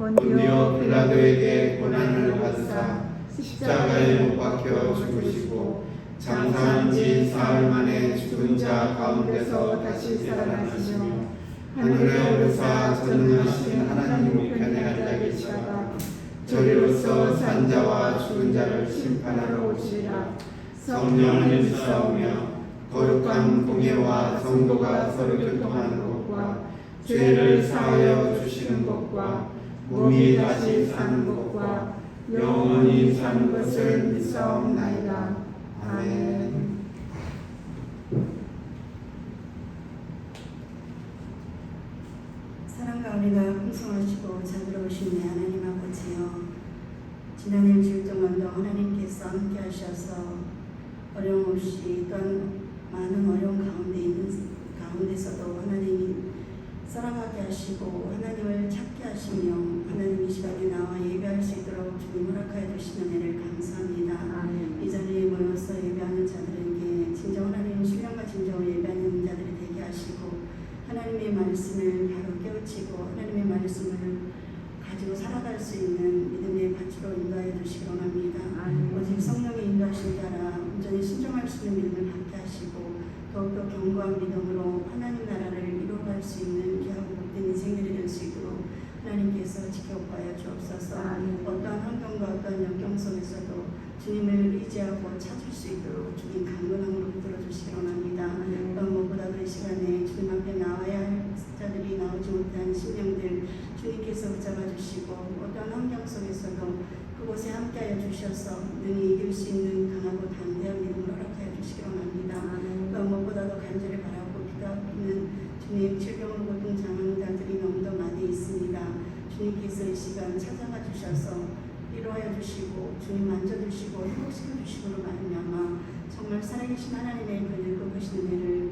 본디오 빌라도에게 고난을 받으사 십자가에 못 박혀 죽으시고 장사한 지 사흘 만에 죽은 자 가운데서 다시 살아나시며 하늘에 오르사 전능하신 하나님 우편에 앉아 계시다가 저리로서 산 자와 죽은 자를 심판하러 오시리라. 성령을 믿사오며 거룩한 공예와 성도가 서로 교통하는 것과 죄를 사하여 주시는 것과 몸이 다시 사는 것과 영원히 사는 것을 믿사옵나이다. 아멘. 사랑과 은혜가 풍성하시고 자비로우신 내 하나님 아버지여, 지난 일주일 동안도 하나님께서 함께 하셔서 어려움 없이 또한 많은 어려움 가운데서도 하나님이 살아가게 하시고 하나님을 찾게 하시며 하나님 이 시간에 나와 예배할 수 있도록 주님 허락하여 주시는 은혜를 감사합니다. 이 자리에 모여서 예배하는 자들에게 진정 하나님 신령과 진정으로 예배하는 자들이 되게 하시고 하나님의 말씀을 바로 깨우치고 하나님의 말씀을 가지고 살아갈 수 있는 믿음의 밭으로 인도하여 주시기 원합니다. 오직 성령의 인도하신 따라 온전히 순종할 수 있는 믿음을 갖게 하시고 더욱더 견고한 믿음으로 하나님 나라를 이루어갈 수 있는 귀하고 복된 인생들이 될 수 있도록 하나님께서 지켜봐야 주옵소서. 어떠한 환경과 어떠한 역경 속에서도 주님을 의지하고 찾을 수 있도록 주님 강건함으로 붙들어 주시기 원합니다. 또한 무엇보다도 이 시간에 주님 앞에 나와야 할 자들이 나오지 못한 심령들 주님께서 붙잡아 주시고 어떠한 환경 속에서도 그곳에 함께하여 주셔서 능히 이길 수 있는 강하고 담대한 믿음을 허락하여 주시기 원합니다. 또한 무엇보다도 간절히 바라고 기도하는 주님 질병으로 고통당하는 자들이 너무도 많이 있습니다. 주님께서 이 시간 찾아가 주셔서 위로하여 주시고 주님 만져주시고 회복시켜 주시고로 말미암아 정말 살아계신 하나님의 그 늙어보시는 은혜를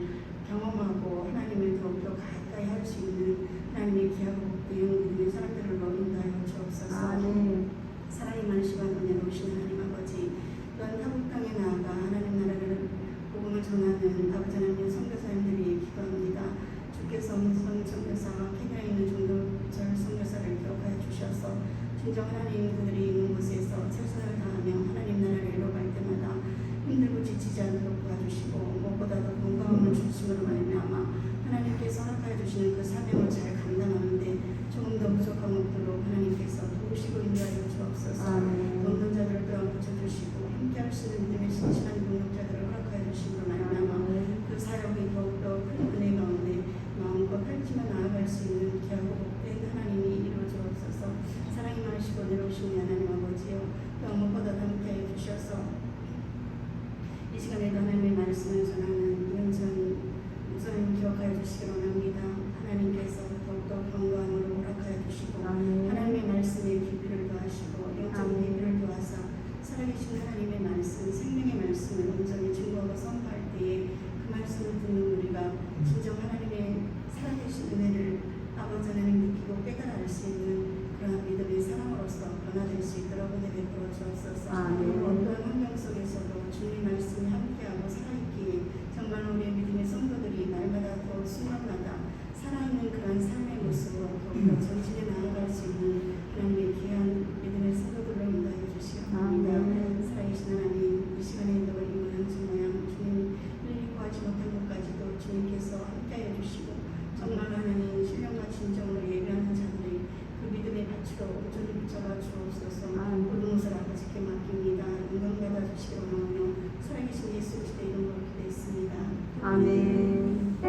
경험하고 하나님을 더욱더 가까이 할 수 있는 하나님의 귀하고 복된 믿음의 사람들을 노린다 하여 주옵소서. 사랑이 많으시고 은혜로우신 하나님 아버지, 또한 타국 땅에 나아가 하나님 나라를 복음을 전하는 아버지 하나님의 선교사님들이 기도합니다. 주께서 문성 선교사와 케냐에 있는 중도절 선교사를 기억하여 주셔서 진정 하나님 그들이 있는 곳에서 최선을 다하며 하나님 나라를 이뤄갈 때마다 힘들고 지치지 않도록 도와주시고 무엇보다도 건강함을 주심으로 말미암아 하나님께서 허락하여 주시는 그 사명을 잘 감당하는데 조금 더 부족함 없도록 하나님께서 도우시고 인도하여 주옵소서. 돕는 자들을 끌어붙여 주시고 함께할 수 있는 믿음의 신실한 동력자들을 허락하여 주심으로 말미암아 그 사역이 더욱더 큰 은혜 가운데 마음껏 펼치며 나아갈 수 있는 귀하고 복된 하나님이 이루어 주옵소서. 사랑이 많으시고 내려오신 하나님 아버지여, 또한 무엇보다 함께하여 주셔서 이 시간에도 하나님의 말씀을 전하는 이은전 목사님 기억하여 주시기 원합니다. 하나님께서 더욱더 견고함으로 허락하여 주시고 하나님의 말씀에 깊이를 더하시고 영적인 깊이를 더하사 살아계신 하나님의 말씀, 생명의 말씀을 온전히 증거하고 선포할 때에 그 말씀을 듣는 우리가 진정 하나님의 살아계신 은혜를 아버지 하나님 느끼고 깨달아 알 수 있는 그러한 믿음의 사랑으로서 변화될 수 있도록 은혜 베풀어 주옵소서. 어떠한 환경 속에서도 주님의 말씀이 함께하고 살아있기에 정말 우리의 믿음의 성도들이 날마다 더 순간마다 살아있는 그런 삶의 모습으로 더욱더 전진해 나아갈 수 있는 하나님의 귀한 믿음의 성도들로 인도하여 주시기 바랍니다. 살아계신 하나님, 이 시간에도 이 모양 저 모양 주님 일일이 구하지 못한 것까지도 주님께서 함께하여 주시고 정말 하나님 신령과 진정으로 예배하는 자들이 그 믿음의 밭으로 온전히 붙잡아 주옵소서. 모든 것을 아버지께 맡깁니다. 영광 받아 주시기 원하며 살아계신 예수 그리스도의 이름으로 기도했습니다. 아멘.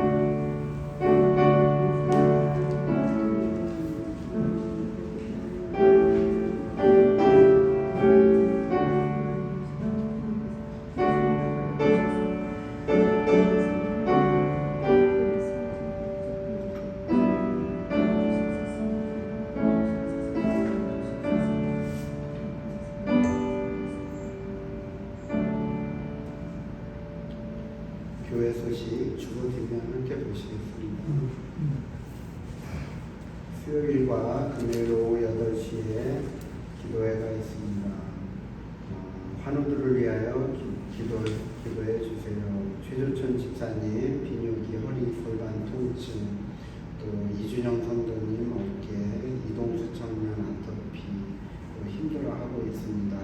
교회 소식 주보되면 함께 보시겠습니다. 수요일과 금요일 오후 8시에 기도회가 있습니다. 환우들을 위하여 기도해 주세요. 최조천 집사님 비뇨기 허리 골반 통증, 또 이준영 성도님 어깨, 이동수 청년 있습니다.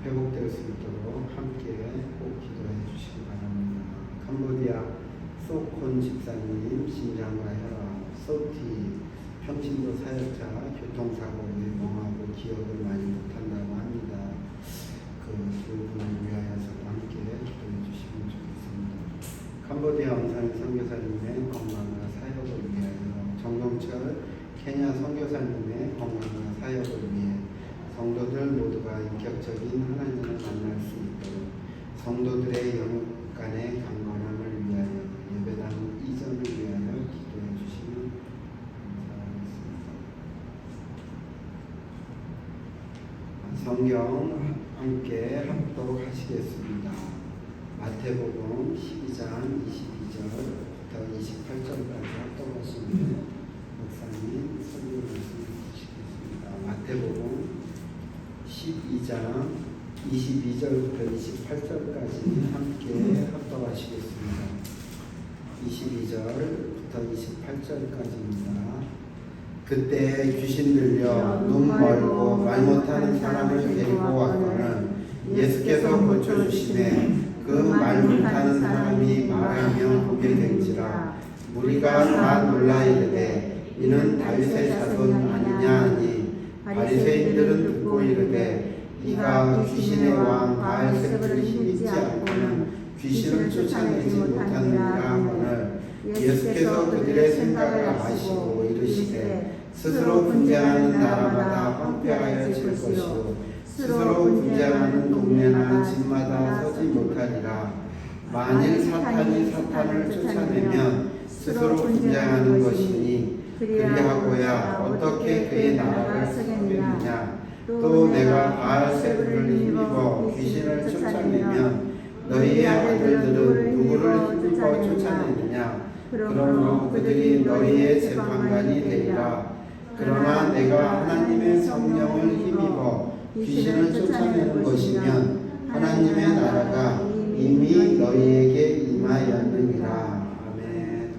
회복될 수 있도록 함께 꼭 기도해 주시기 바랍니다. 캄보디아 소콘 집사님 심장과 혈압, 소티 평신도 사역자 교통사고로 위험하고 기억을 많이 못한다고 합니다. 그 두 분을 위하여서도 함께 기도해 주시면 좋겠습니다. 캄보디아 엄산 선교사님의 건강과 사역을 위하여 정동철 케냐 선교사님의 건강과 사역을 위해 성도들 모두가 인격적인 하나님을 만날 수 있도록 성도들의 영육 간의 강건함을 위하여 예배당 이전을 위하여 기도해 주시면 감사하겠습니다. 성경 함께 합독하시겠습니다. 마태복음 12장 22절부터 28절까지 합독하시면 목사님 설교 말씀 주시겠습니다. 마태복음 12장 22절부터 28절까지 함께 합독하시겠습니다. 22절부터 28절까지입니다. 그때 귀신 들려 눈 멀고 말 못하는 사람을 데리고 왔거늘 예수께서 고쳐주시되 그 말 못하는 사람이 말하며 보게 된지라 무리가 다 놀라 이르되 이는 다윗의 자손 아니냐 하니 바리새인들은 듣고 이르되 이가 귀신의 왕 바알세불을 힘입지 않고는 귀신을 쫓아내지 못하느니라 하거늘 예수께서 그들의 생각을 아시고 이르시되 스스로 분쟁하는 나라마다 황폐하여질 것이요 스스로 분쟁하는 동네나 집마다 서지 못하리라. 만일 사탄이 사탄을 쫓아내면 스스로 분쟁하는 것이니 그리하고야 어떻게 그의 나라를 서겠느냐. 또 내가 바알세불을 힘입어 귀신을 쫓아내면 너희의 아들들은 누구를 힘입어 쫓아내느냐. 그러므로 그들이 너희의 재판관이 되리라. 그러나 내가 하나님의 성령을 힘입어 귀신을 쫓아내는 것이면 하나님의 나라가 이미 너희에게 임하였느니라. 아멘.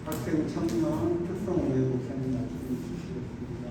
학생 청년 특성오해 목사님 말씀 주시겠습니다.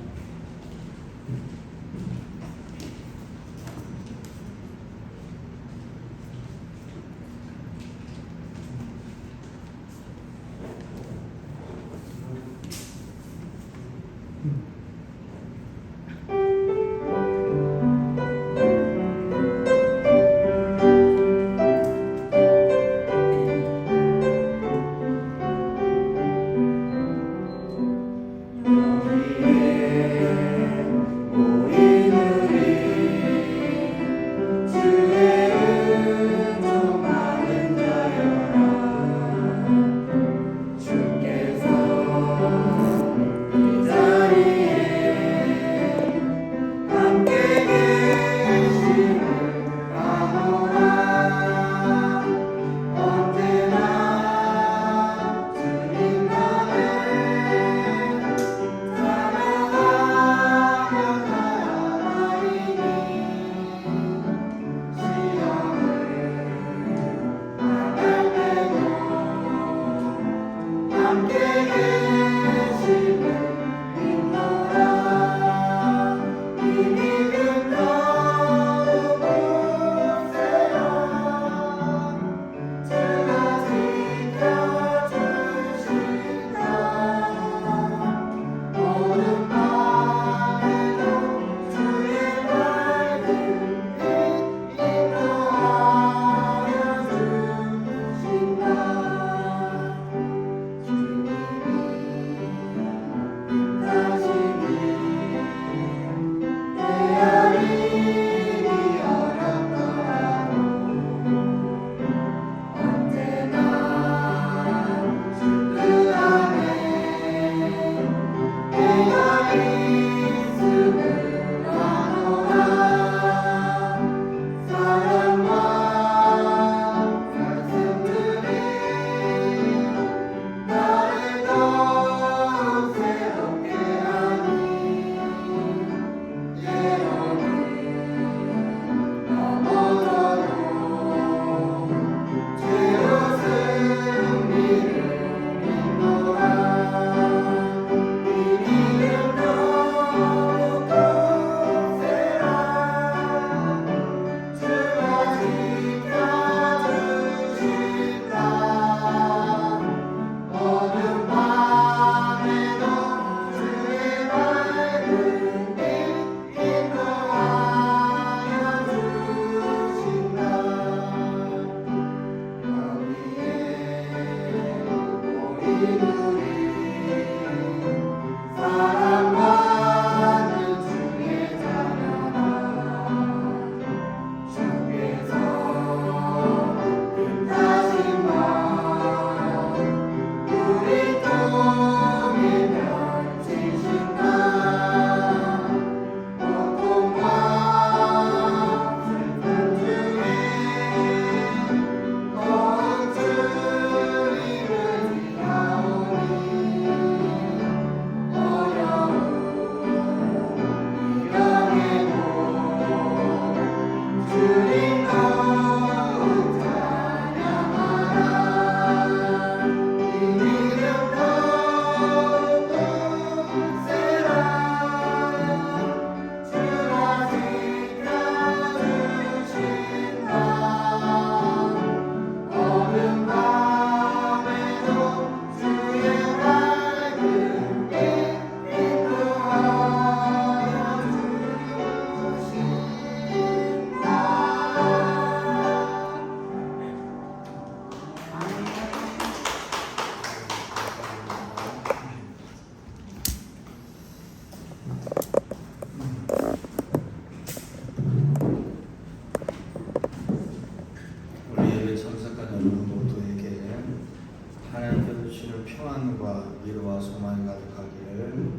평안과 위로와 소망이 가득하기를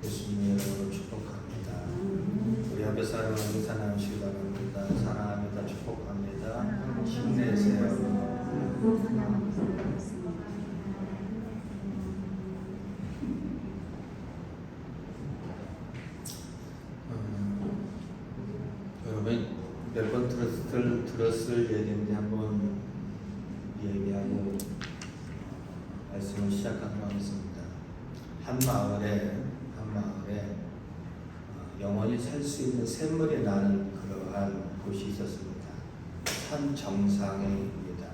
예수님의 이름으로 축복합니다. 우리 앞에 사랑하는 사랑하시기 바랍니다. 사랑합니다. 축복합니다. 힘내세요. 여러분 몇 번 들었을 얘기인데 한번 얘기하고 말씀을 시작하도록 하겠습니다. 한 마을에 영원히 살 수 있는 샘물이 나는 그러한 곳이 있었습니다. 산 정상에입니다.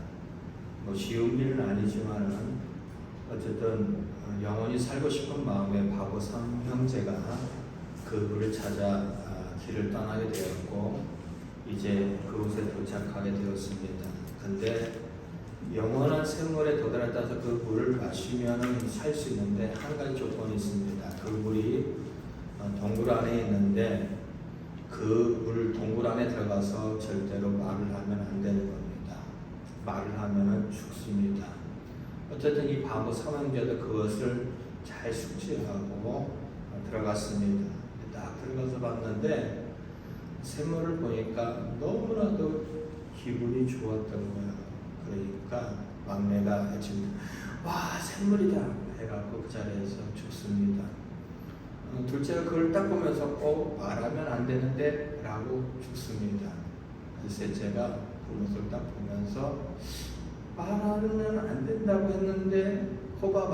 뭐 쉬운 일은 아니지만 어쨌든 영원히 살고 싶은 마음에 바보 삼 형제가 그물을 찾아 길을 떠나게 되었고 이제 그곳에 도착하게 되었습니다. 근데 영원한 샘물에 도달했다서 그 물을 마시면 살 수 있는데 한 가지 조건이 있습니다. 그 물이 동굴 안에 있는데 그 물 동굴 안에 들어가서 절대로 말을 하면 안 되는 겁니다. 말을 하면은 죽습니다. 어쨌든 이 바보 삼형제도 그것을 잘 숙지하고 들어갔습니다. 딱 들어가서 봤는데 샘물을 보니까 너무나도 기분이 좋았던 거예요. 그러니까 막내가 해칩니다. 와, 샘물이다 해갖고 그 자리에서 죽습니다. 둘째가 그걸 딱 보면서 말하면 안 되는데 라고 죽습니다. 셋째가 그 모습을 딱 보면서 말하면 안 된다고 했는데 거봐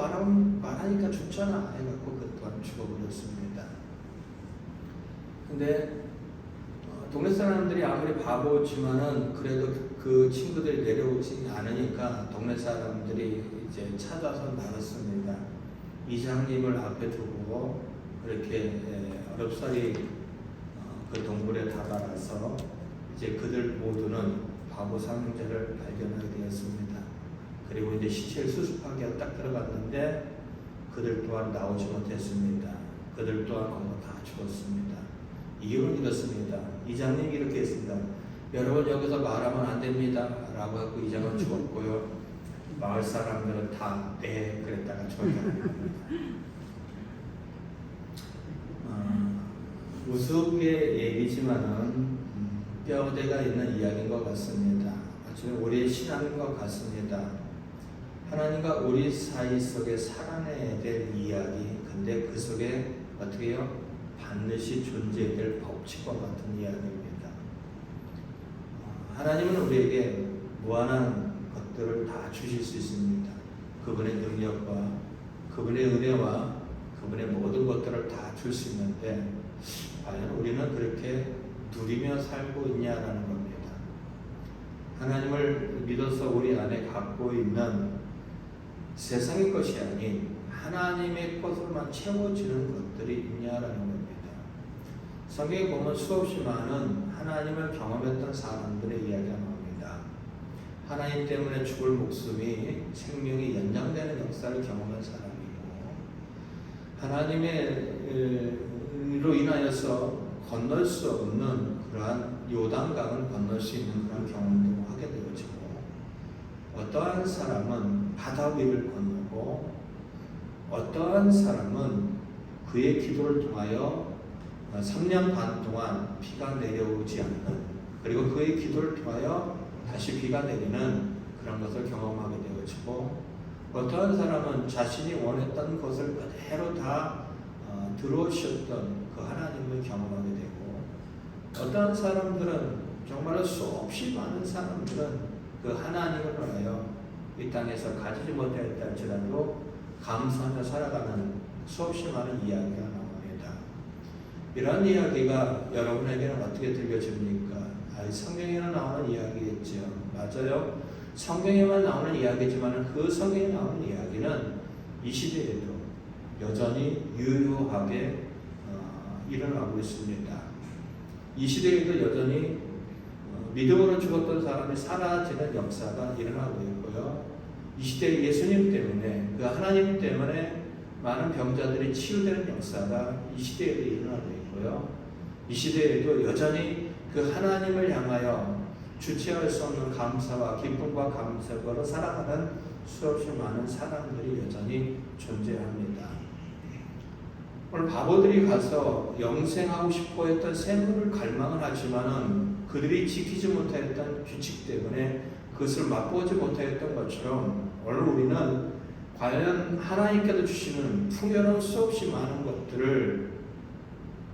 말하니까 죽잖아 해갖고 그 또한 죽어버렸습니다. 근데 동네 사람들이 아무리 바보지만은 그래도 그 친구들이 내려오지 않으니까 동네 사람들이 이제 찾아서 나섰습니다. 이장님을 앞에 두고 이렇게 어렵사리 그 동굴에 다다라서 이제 그들 모두는 바보 삼형제를 발견하게 되었습니다. 그리고 이제 시체를 수습하게 딱 들어갔는데 그들 또한 나오지 못했습니다. 그들 또한 거기서 다 죽었습니다. 이유는 이렇습니다. 이장님이 이렇게 했습니다. 여러분 여기서 말하면 안 됩니다 라고 하고 이장은 죽었고요. 마을 사람들은 다 네 그랬다가 죽었다는 겁니다. 우스갯 얘기지만은 뼈대가 있는 이야기인 것 같습니다. 지금 우리의 신앙인 것 같습니다. 하나님과 우리 사이 속에 살아내야 될 이야기, 근데 그 속에 어떻게 해요? 반드시 존재될 법칙과 같은 이야기입니다. 하나님은 우리에게 무한한 것들을 다 주실 수 있습니다. 그분의 능력과 그분의 은혜와 그분의 모든 것들을 다 줄 수 있는데 과연 우리는 그렇게 누리며 살고 있냐라는 겁니다. 하나님을 믿어서 우리 안에 갖고 있는 세상의 것이 아닌 하나님의 것으로만 채워지는 것들이 있냐라는 겁니다. 성경에 보면 수없이 많은 하나님을 경험했던 사람들의 이야기가 나옵니다. 하나님 때문에 죽을 목숨이 생명이 연장되는 역사를 경험한 사람이고 하나님의로 인하여서 건널 수 없는 그러한 요단강을 건널 수 있는 그런 경험도 하게 되어지고 어떠한 사람은 바다 위를 건너고 어떠한 사람은 그의 기도를 통하여 3년 반 동안 비가 내려오지 않는 그리고 그의 기도를 통하여 다시 비가 내리는 그런 것을 경험하게 되어지고 어떠한 사람은 자신이 원했던 것을 그대로 다 들어오셨던 그 하나님을 경험하게 되고 어떠한 사람들은 정말로 수없이 많은 사람들은 그 하나님을 위하여 이 땅에서 가지지 못했다 할지라도 감사하며 살아가는 수없이 많은 이야기가 나옵니다. 이런 이야기가 여러분에게는 어떻게 들려집니까? 성경에는 나오는 이야기겠죠. 맞아요. 성경에만 나오는 이야기지만 그 성경에 나오는 이야기는 이 시대에도 여전히 유효하게 일어나고 있습니다. 이 시대에도 여전히 믿음으로 죽었던 사람이 사라지는 역사가 일어나고 있고요. 이 시대에 예수님 때문에 그 하나님 때문에 많은 병자들이 치유되는 역사가 이 시대에도 일어나고 있고요. 이 시대에도 여전히 그 하나님을 향하여 주체할 수 없는 감사와 기쁨과 감사로 살아가는 수없이 많은 사람들이 여전히 존재합니다. 오늘 바보들이 가서 영생하고 싶어 했던 샘물을 갈망을 하지만은 그들이 지키지 못했던 규칙 때문에 그것을 맛보지 못했던 것처럼 오늘 우리는 과연 하나님께서 주시는 풍요로운 수없이 많은 것들을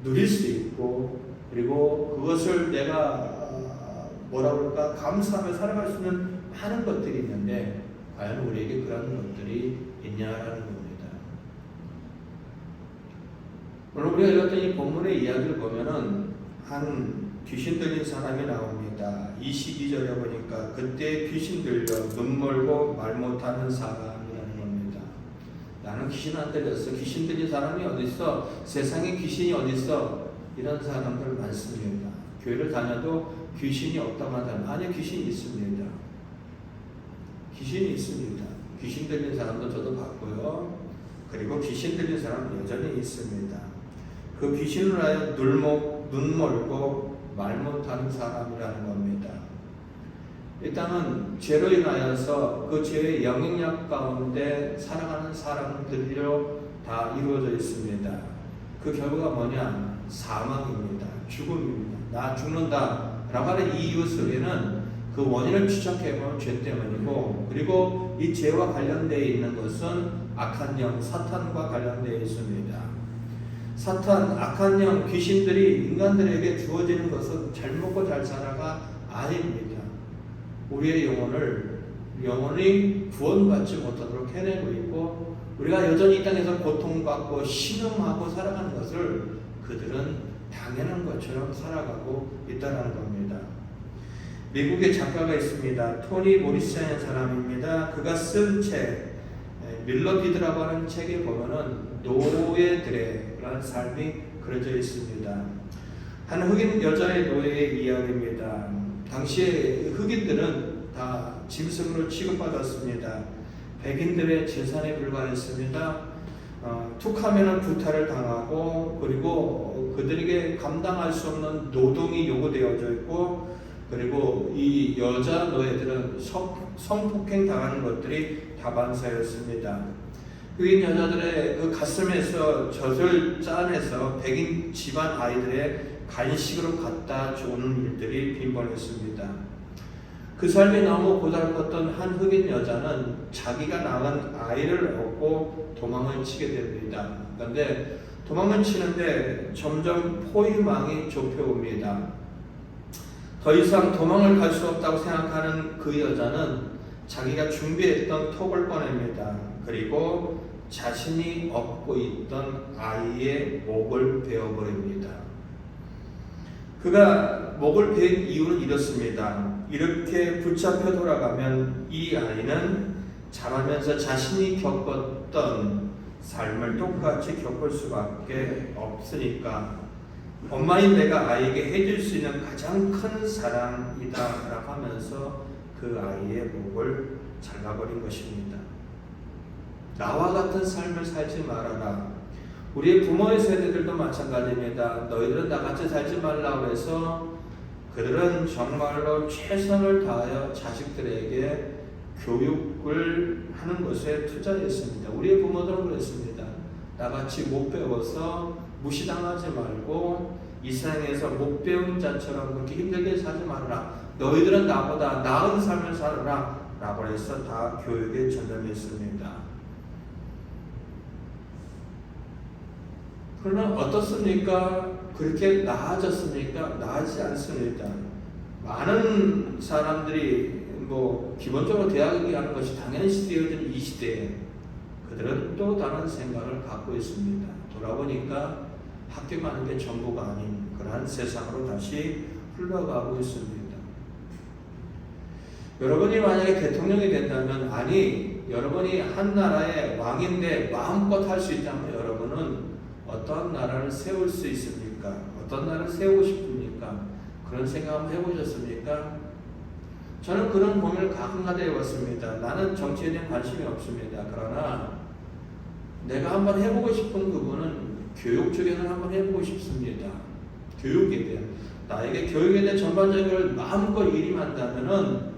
누릴 수 있고 그리고 그것을 내가 감사하며 살아갈 수 있는 많은 것들이 있는데 과연 우리에게 그런 것들이 있냐라는 겁니다. 오늘 우리가 읽었던 이 본문의 이야기를 보면은 한 귀신 들린 사람이 나옵니다. 22절에 보니까 그때 귀신 들려 눈 멀고 말 못하는 사람이라는 겁니다. 나는 귀신 안 들렸어. 귀신 들린 사람이 어디 있어? 세상에 귀신이 어디 있어? 이런 사람들 많습니다. 교회를 다녀도 귀신이 없다고 하는 사람 아니 귀신이 있습니다. 귀신이 있습니다. 귀신 들린 사람도 저도 봤고요. 그리고 귀신 들린 사람은 여전히 있습니다. 그 귀신을 하여 눈 멀고 말 못하는 사람이라는 겁니다. 이 땅은 죄로 인하여서 그 죄의 영향력 가운데 살아가는 사람들로 다 이루어져 있습니다. 그 결과가 뭐냐? 사망입니다. 죽음입니다. 나 죽는다 라고 하는 이유 속에는 그 원인을 추적해보면 죄 때문이고 그리고 이 죄와 관련되어 있는 것은 악한 영, 사탄과 관련되어 있습니다. 사탄, 악한 영, 귀신들이 인간들에게 주어지는 것은 잘 먹고 잘 살아가 아닙니다. 우리의 영혼이 구원받지 못하도록 해내고 있고 우리가 여전히 이 땅에서 고통받고 신음하고 살아가는 것을 그들은 당연한 것처럼 살아가고 있다는 겁니다. 미국의 작가가 있습니다. 토니 모리슨이라는 사람입니다. 그가 쓴 책 밀러디드라고 하는 책에 보면은 노예들의 그런 삶이 그려져 있습니다. 한 흑인 여자의 노예의 이야기입니다. 당시에 흑인들은 다 짐승으로 취급받았습니다. 백인들의 재산에 불과했습니다. 툭하면 구타를 당하고 그리고 그들에게 감당할 수 없는 노동이 요구되어져 있고 그리고 이 여자 노예들은 성폭행 당하는 것들이 다반사였습니다. 흑인 여자들의 그 가슴에서 젖을 짜내서 백인 집안 아이들의 간식으로 갖다 주는 일들이 빈번했습니다. 그 삶이 너무 고달팠던 한 흑인 여자는 자기가 낳은 아이를 얻고 도망을 치게 됩니다. 그런데 도망을 치는데 점점 포위망이 좁혀옵니다. 더 이상 도망을 갈 수 없다고 생각하는 그 여자는 자기가 준비했던 톡을 꺼냅니다. 그리고 자신이 업고 있던 아이의 목을 베어버립니다. 그가 목을 베인 이유는 이렇습니다. 이렇게 붙잡혀 돌아가면 이 아이는 자라면서 자신이 겪었던 삶을 똑같이 겪을 수밖에 없으니까 엄마인 내가 아이에게 해줄 수 있는 가장 큰 사랑이다 라고 하면서 그 아이의 목을 잘라버린 것입니다. 나와 같은 삶을 살지 말아라. 우리의 부모의 세대들도 마찬가지입니다. 너희들은 나같이 살지 말라고 해서 그들은 정말로 최선을 다하여 자식들에게 교육을 하는 것에 투자했습니다. 우리의 부모들은 그랬습니다. 나같이 못 배워서 무시당하지 말고 이 세상에서 못 배운 자처럼 그렇게 힘들게 살지 말아라. 너희들은 나보다 나은 삶을 살아라 라고 해서 다 교육에 전념했습니다. 그러나 어떻습니까? 그렇게 나아졌습니까? 나아지지 않습니다. 많은 사람들이 기본적으로 대학에 가는 것이 당연시 되어진 이 시대에 그들은 또 다른 생각을 갖고 있습니다. 돌아보니까 학교 가는 게 전부가 아닌 그러한 세상으로 다시 흘러가고 있습니다. 여러분이 만약에 대통령이 된다면, 아니 여러분이 한 나라의 왕인데 마음껏 할 수 있다면 여러분은 어떤 나라를 세울 수 있습니까? 어떤 나라를 세우고 싶습니까? 그런 생각 한번 해보셨습니까? 저는 그런 고민을 가끔가다 해봤습니다. 나는 정치에 대한 관심이 없습니다. 그러나 내가 한번 해보고 싶은 부분은 교육 쪽에는 한번 해보고 싶습니다. 교육에 대한, 나에게 교육에 대한 전반적인 걸 마음껏 일임한다면은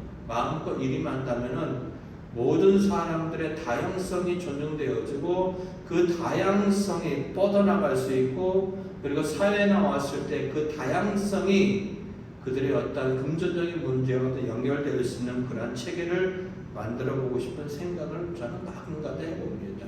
모든 사람들의 다양성이 존중되어지고 그 다양성이 뻗어나갈 수 있고, 그리고 사회에 나왔을 때 그 다양성이 그들의 어떤 금전적인 문제와 연결될 수 있는 그러한 체계를 만들어 보고 싶은 생각을 저는 가끔가다 해봅니다.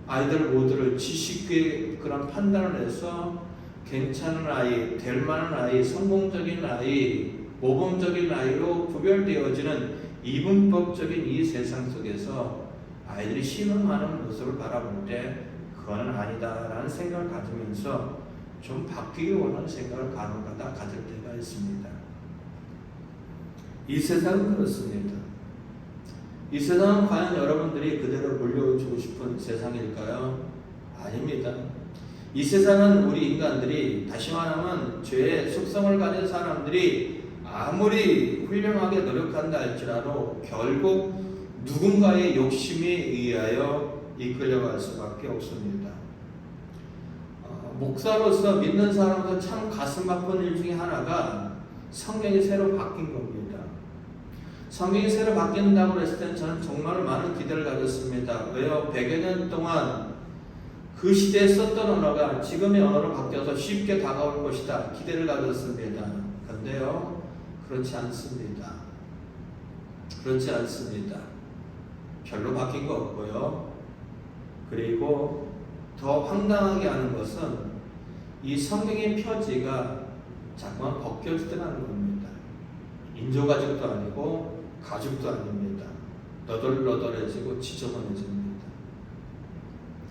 아이들 모두를 지식의 그런 판단을 해서 괜찮은 아이, 될 만한 아이, 성공적인 아이, 모범적인 아이로 구별되어지는 이분법적인 이 세상 속에서 아이들이 희망하는 모습을 바라볼 때 그거는 아니다라는 생각을 가지면서 좀 바뀌기 원하는 생각을 가끔가다 가질 때가 있습니다. 이 세상은 그렇습니다. 이 세상은 과연 여러분들이 그대로 물려주고 싶은 세상일까요? 아닙니다. 이 세상은 우리 인간들이, 다시 말하면 죄의 속성을 가진 사람들이 아무리 훌륭하게 노력한다 할지라도 결국 누군가의 욕심에 의하여 이끌려갈 수밖에 없습니다. 목사로서, 믿는 사람으로서 참 가슴 아픈 일 중에 하나가 성경이 새로 바뀐 겁니다. 성경이 새로 바뀐다고 했을 때는 저는 정말 많은 기대를 가졌습니다. 왜요? 100여 년 동안 그 시대에 썼던 언어가 지금의 언어로 바뀌어서 쉽게 다가올 것이다 기대를 가졌습니다. 그런데요, 그렇지 않습니다. 그렇지 않습니다. 별로 바뀐 거 없고요. 그리고 더 황당하게 하는 것은 이 성경의 표지가 자꾸만 벗겨지더라는 겁니다. 인조가죽도 아니고 가죽도 아닙니다. 너덜너덜해지고 지저분해집니다.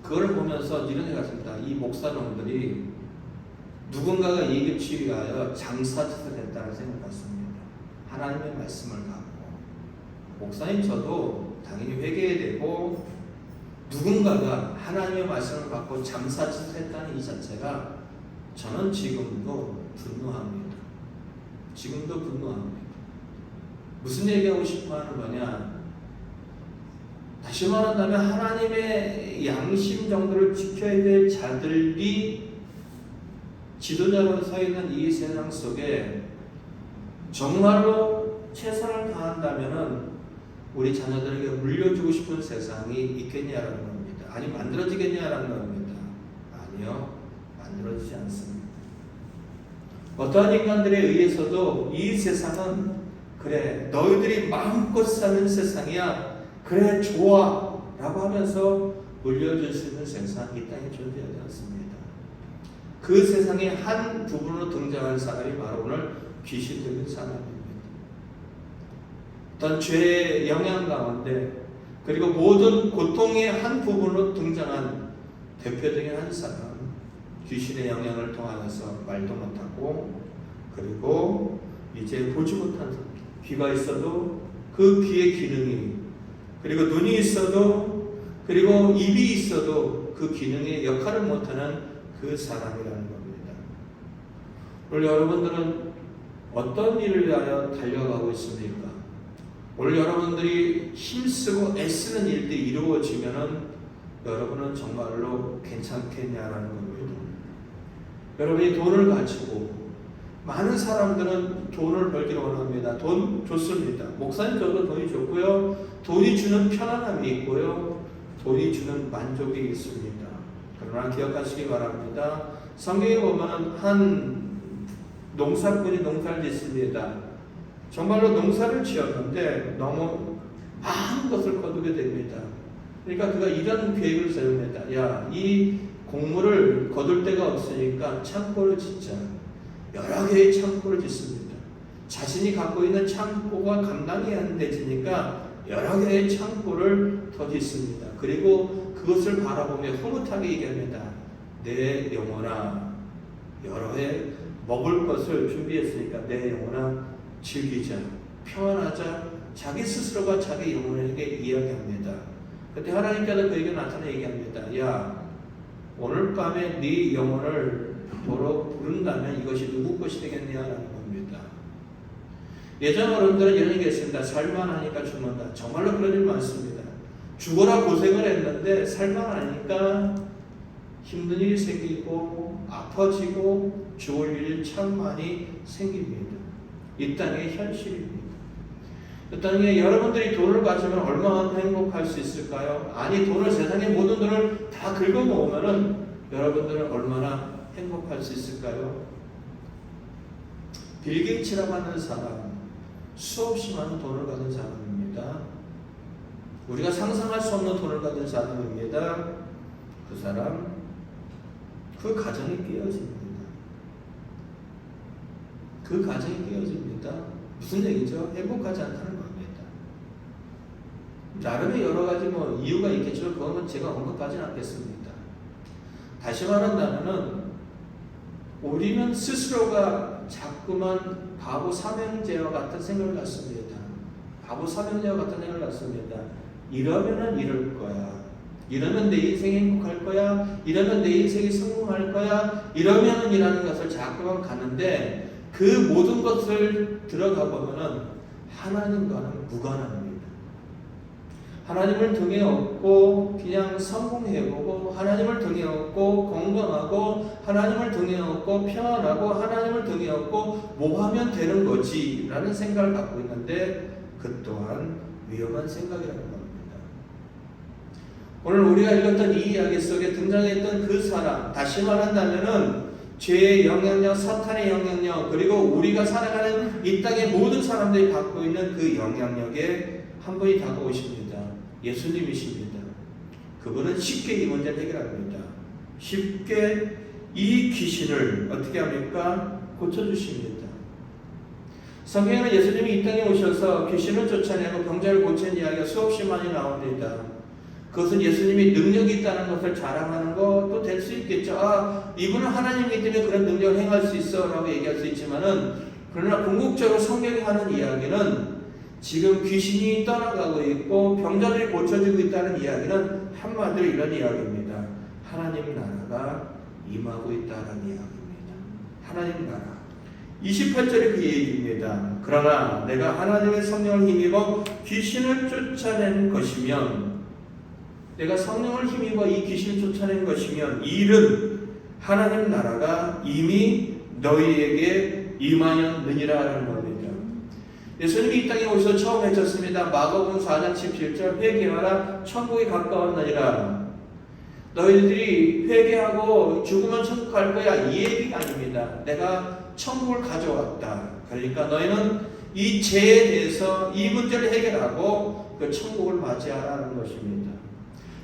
그걸 보면서 이런 생각이 듭니다. 이 목사놈들이 누군가가 이익을 취하여 장사짓을 했다는 생각을 갖습니다. 하나님의 말씀을 갖고. 목사님 저도 당연히 회개해야 되고, 누군가가 하나님의 말씀을 갖고 장사짓을 했다는 이 자체가 저는 지금도 분노합니다. 지금도 분노합니다. 무슨 얘기하고 싶어 하는 거냐? 다시 말한다면 하나님의 양심 정도를 지켜야 될 자들이 지도자로 서 있는 이 세상 속에 정말로 최선을 다한다면은 우리 자녀들에게 물려주고 싶은 세상이 있겠냐라는 겁니다. 아니, 만들어지겠냐라는 겁니다. 아니요, 만들어지지 않습니다. 어떠한 인간들에 의해서도 이 세상은 그래, 너희들이 마음껏 사는 세상이야, 그래 좋아 라고 하면서 물려줄 수 있는 세상이 이 땅에 존재하지 않습니다. 그 세상의 한 부분으로 등장한 사람이 바로 오늘 귀신 들린 사람입니다. 어떤 죄의 영향 가운데, 그리고 모든 고통의 한 부분으로 등장한 대표적인 한 사람, 귀신의 영향을 통하여서 말도 못하고, 그리고 이제 보지 못한 사람, 귀가 있어도 그 귀의 기능이, 그리고 눈이 있어도, 그리고 입이 있어도 그 기능의 역할을 못하는 그 사람이라는 겁니다. 오늘 여러분들은 어떤 일을 위하여 달려가고 있습니까? 오늘 여러분들이 힘쓰고 애쓰는 일들이 이루어지면은 여러분은 정말로 괜찮겠냐라는 겁니다. 여러분이 돈을 가지고 많은 사람들은 돈을 벌기를 원합니다. 돈 좋습니다. 목사님 저도 돈이 좋고요. 돈이 주는 편안함이 있고요. 돈이 주는 만족이 있습니다. 그러나 기억하시기 바랍니다. 성경에 보면 한 농사꾼이 농사를 짓습니다. 정말로 농사를 지었는데 너무 많은 것을 거두게 됩니다. 그러니까 그가 이런 계획을 세웁니다. 야, 이 곡물을 거둘 데가 없으니까 창고를 짓자. 여러 개의 창고를 짓습니다. 자신이 갖고 있는 창고가 감당이 안 되니까 여러 개의 창고를 더 짓습니다. 그리고 그것을 바라보며 흐뭇하게 얘기합니다. 내 영혼아, 여러 해 먹을 것을 준비했으니까 내 영혼아 즐기자, 평안하자. 자기 스스로가 자기 영혼에게 이야기합니다. 그때 하나님께서 그에게 나타나 얘기합니다. 야, 오늘 밤에 네 영혼을 도로 부른다면 이것이 누구 것이 되겠냐라는 겁니다. 예전 어른들은 이런 얘기 했습니다. 살만하니까 죽는다. 정말로 그런 일 많습니다. 죽어라 고생을 했는데 살만하니까 힘든 일이 생기고 아파지고 죽을 일이 참 많이 생깁니다. 이 땅의 현실입니다. 이 땅에 여러분들이 돈을 가지면 얼마나 행복할 수 있을까요? 아니, 돈을, 세상의 모든 돈을 다 긁어모으면은 여러분들은 얼마나 행복할 수 있을까요? 빌 게이츠라고 하는 사람, 수없이 많은 돈을 가진 사람입니다. 우리가 상상할 수 없는 돈을 가진 사람입니다. 그 사람, 그 가정이 깨어집니다. 그 가정이 깨어집니다. 무슨 얘기죠? 행복하지 않다는 겁니다. 나름의 여러 가지 이유가 있겠죠. 그건 제가 언급하지는 않겠습니다. 다시 말한다면은 우리는 스스로가 자꾸만 바보 삼형제와 같은 생각을 갖습니다. 바보 삼형제와 같은 생각을 갖습니다. 이러면은 이럴 거야. 이러면 내 인생이 행복할 거야. 이러면 내 인생이 성공할 거야. 이러면은 이라는 것을 자꾸만 가는데 그 모든 것을 들어가 보면은 하나님과는 무관합니다. 하나님을 등에 업고 그냥 성공해보고 하나님을 등에 업고 건강하고 하나님을 등에 업고 평안하고 하나님을 등에 업고 뭐 하면 되는 거지 라는 생각을 갖고 있는데 그 또한 위험한 생각이라는 겁니다. 오늘 우리가 읽었던 이 이야기 속에 등장했던 그 사람, 다시 말한다면은 죄의 영향력, 사탄의 영향력, 그리고 우리가 살아가는 이 땅의 모든 사람들이 갖고 있는 그 영향력에 한 분이 다가오십니다. 예수님이십니다. 그분은 쉽게 이 문제를 해결합니다. 쉽게 이 귀신을 어떻게 합니까? 고쳐주십니다. 성경에는 예수님이 이 땅에 오셔서 귀신을 쫓아내고 병자를 고친 이야기가 수없이 많이 나옵니다. 그것은 예수님이 능력이 있다는 것을 자랑하는 것도 될 수 있겠죠. 아, 이분은 하나님이기 때문에 그런 능력을 행할 수 있어 라고 얘기할 수 있지만은, 그러나 궁극적으로 성경이 하는 이야기는 지금 귀신이 떠나가고 있고 병자들이 고쳐지고 있다는 이야기는 한마디로 이런 이야기입니다. 하나님 나라가 임하고 있다는 이야기입니다. 하나님 나라. 28절에 그 얘기입니다. 그러나 내가 하나님의 성령을 힘입어 귀신을 쫓아낸 것이면, 내가 성령을 힘입어 이 귀신을 쫓아낸 것이면 이 일은 하나님 나라가 이미 너희에게 임하였느니라 라는 겁니다. 예수님이 이 땅에 오셔서 처음 외쳤습니다. 마가복음 4장 17절 회개하라 천국이 가까웠느니라. 너희들이 회개하고 죽으면 천국 갈 거야 이 얘기가 아닙니다. 내가 천국을 가져왔다. 그러니까 너희는 이 죄에 대해서 이 문제를 해결하고 그 천국을 맞이하라는 것입니다.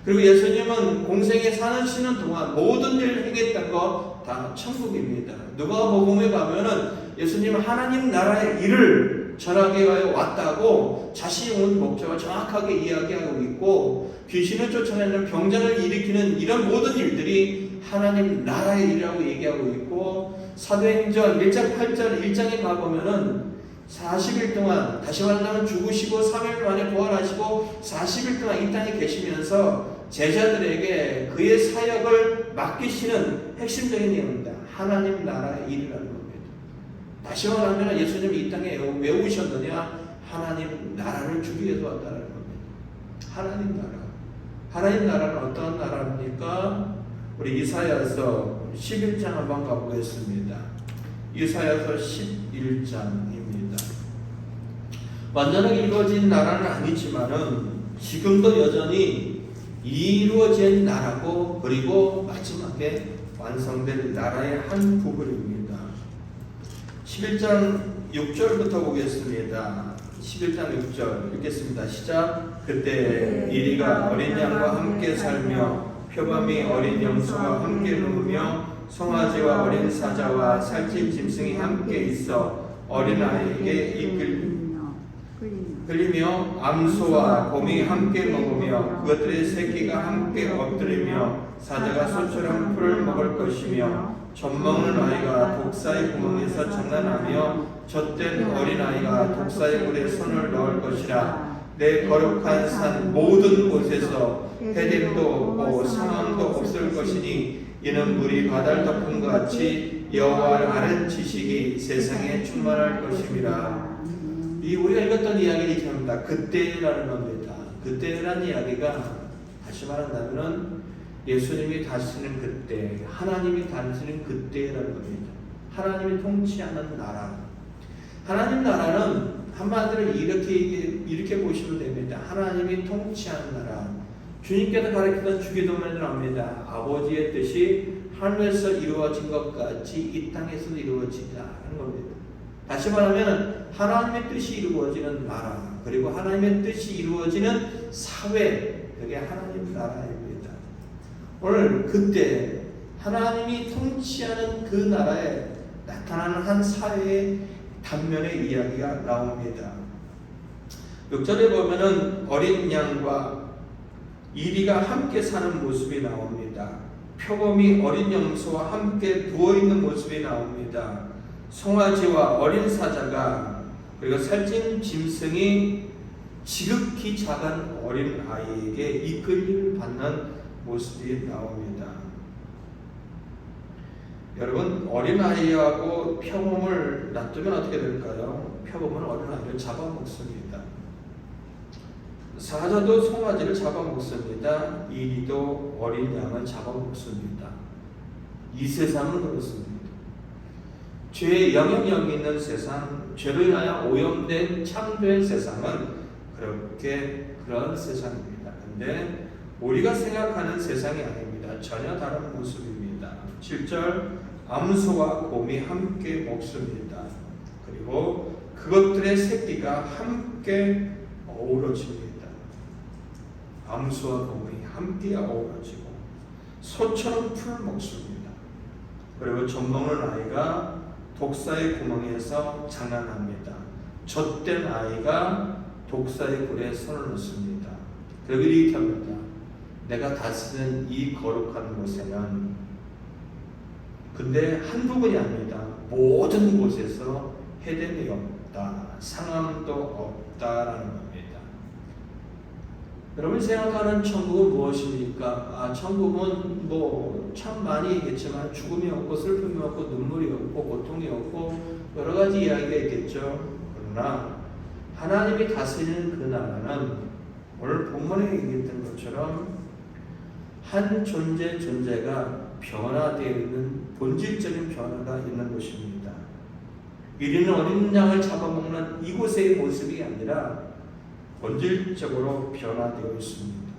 그리고 예수님은 공생에 사시는 동안 모든 일을 행했던 거 다 천국입니다. 누가복음에 가면은 예수님은 하나님 나라의 일을 전하게 왔다고 자신이 온 목적을 정확하게 이야기하고 있고, 귀신을 쫓아내는 병자를 일으키는 이런 모든 일들이 하나님 나라의 일이라고 얘기하고 있고, 사도행전 1장 8절 1장에 가보면은 40일 동안, 다시 말하면 죽으시고 3일 만에 부활하시고 40일 동안 이 땅에 계시면서 제자들에게 그의 사역을 맡기시는 핵심적인 내용입니다. 하나님 나라의 일이라는 겁니다. 다시 말하면 예수님이 이 땅에 왜 오셨느냐? 하나님 나라를 주기 위해서 왔다는 겁니다. 하나님 나라. 하나님 나라는 어떤 나라입니까? 우리 이사야서 11장 한번 가보겠습니다. 이사야서 11장입니다. 완전하게 이루어진 나라는 아니지만은 지금도 여전히 이루어진 나라고, 그리고 마지막에 완성될 나라의 한 부분입니다. 11장 6절부터 보겠습니다. 11장 6절 읽겠습니다. 시작. 그때 이리가 어린 양과 함께 살며 표범이 어린 염소와 함께 누우며 송아지와 어린 사자와 살찐 짐승이 함께 있어 어린아이에게 끌리며 암소와 곰이 함께 먹으며 그것들의 새끼가 함께 엎드리며 사자가 소처럼 풀을 먹을 것이며 젖먹는 아이가 독사의 구멍에서 장난하며 젖된 어린아이가 독사의 물에 손을 넣을 것이라. 내 거룩한 산 모든 곳에서 해됨도 없고 상함도 없을 것이니 이는 물이 바다를 덮은 것 같이 여호와를 아는 지식이 세상에 충만할 것임이라. 이 우리가 읽었던 이야기를 이렇게 합니다. 그때라는 겁니다. 그때라는 이야기가 다시 말한다면은 예수님이 다스리는 그때, 하나님이 다스리는 그때라는 겁니다. 하나님이 통치하는 나라. 하나님 나라는 한마디로 이렇게 보시면 됩니다. 하나님이 통치하는 나라. 주님께서 가르치던 주기도문에 나옵니다. 아버지의 뜻이 하늘에서 이루어진 것 같이 이 땅에서도 이루어지다는 겁니다. 다시 말하면 하나님의 뜻이 이루어지는 나라, 그리고 하나님의 뜻이 이루어지는 사회, 그게 하나님 나라입니다. 오늘 그때 하나님이 통치하는 그 나라에 나타나는 한 사회의 단면의 이야기가 나옵니다. 6절에 보면은 어린 양과 이리가 함께 사는 모습이 나옵니다. 표범이 어린 염소와 함께 누워있는 모습이 나옵니다. 송아지와 어린 사자가, 그리고 살찐 짐승이 지극히 작은 어린 아이에게 이끌림을 받는 모습이 나옵니다. 여러분, 어린아이하고 표범을 놔두면 어떻게 될까요? 표범은 어린아이를 잡아먹습니다. 사자도 송아지를 잡아먹습니다. 이리도 어린 양을 잡아먹습니다. 이 세상은 그렇습니다. 죄의 영향력이 있는 세상, 죄로 인하여 오염된 창조의 세상은 그런 세상입니다. 근데 우리가 생각하는 세상이 아닙니다. 전혀 다른 모습입니다. 7절, 암소와 곰이 함께 먹습니다. 그리고 그것들의 새끼가 함께 어우러집니다. 암소와 곰이 함께 어우러지고 소처럼 풀을 먹습니다. 그리고 젖먹는 아이가 독사의 구멍에서 장난합니다. 젖된 아이가 독사의 굴에 손을 넣습니다. 그리고 이렇게 합니다. 내가 다스리는 이 거룩한 곳에는, 근데 한 부분이 아닙니다. 모든 곳에서 해됨이 없다, 상함도 없다라는 겁니다. 여러분이 생각하는 천국은 무엇입니까? 천국은 참 많이 얘기했지만 죽음이 없고 슬픔이 없고 눈물이 없고 고통이 없고 여러 가지 이야기가 있겠죠. 그러나 하나님이 다스리는 그 나라는 오늘 본문에 얘기했던 것처럼 한 존재가 변화되어 있는 본질적인 변화가 있는 것입니다. 이리는 어린 양을 잡아먹는 이곳의 모습이 아니라 본질적으로 변화되어 있습니다.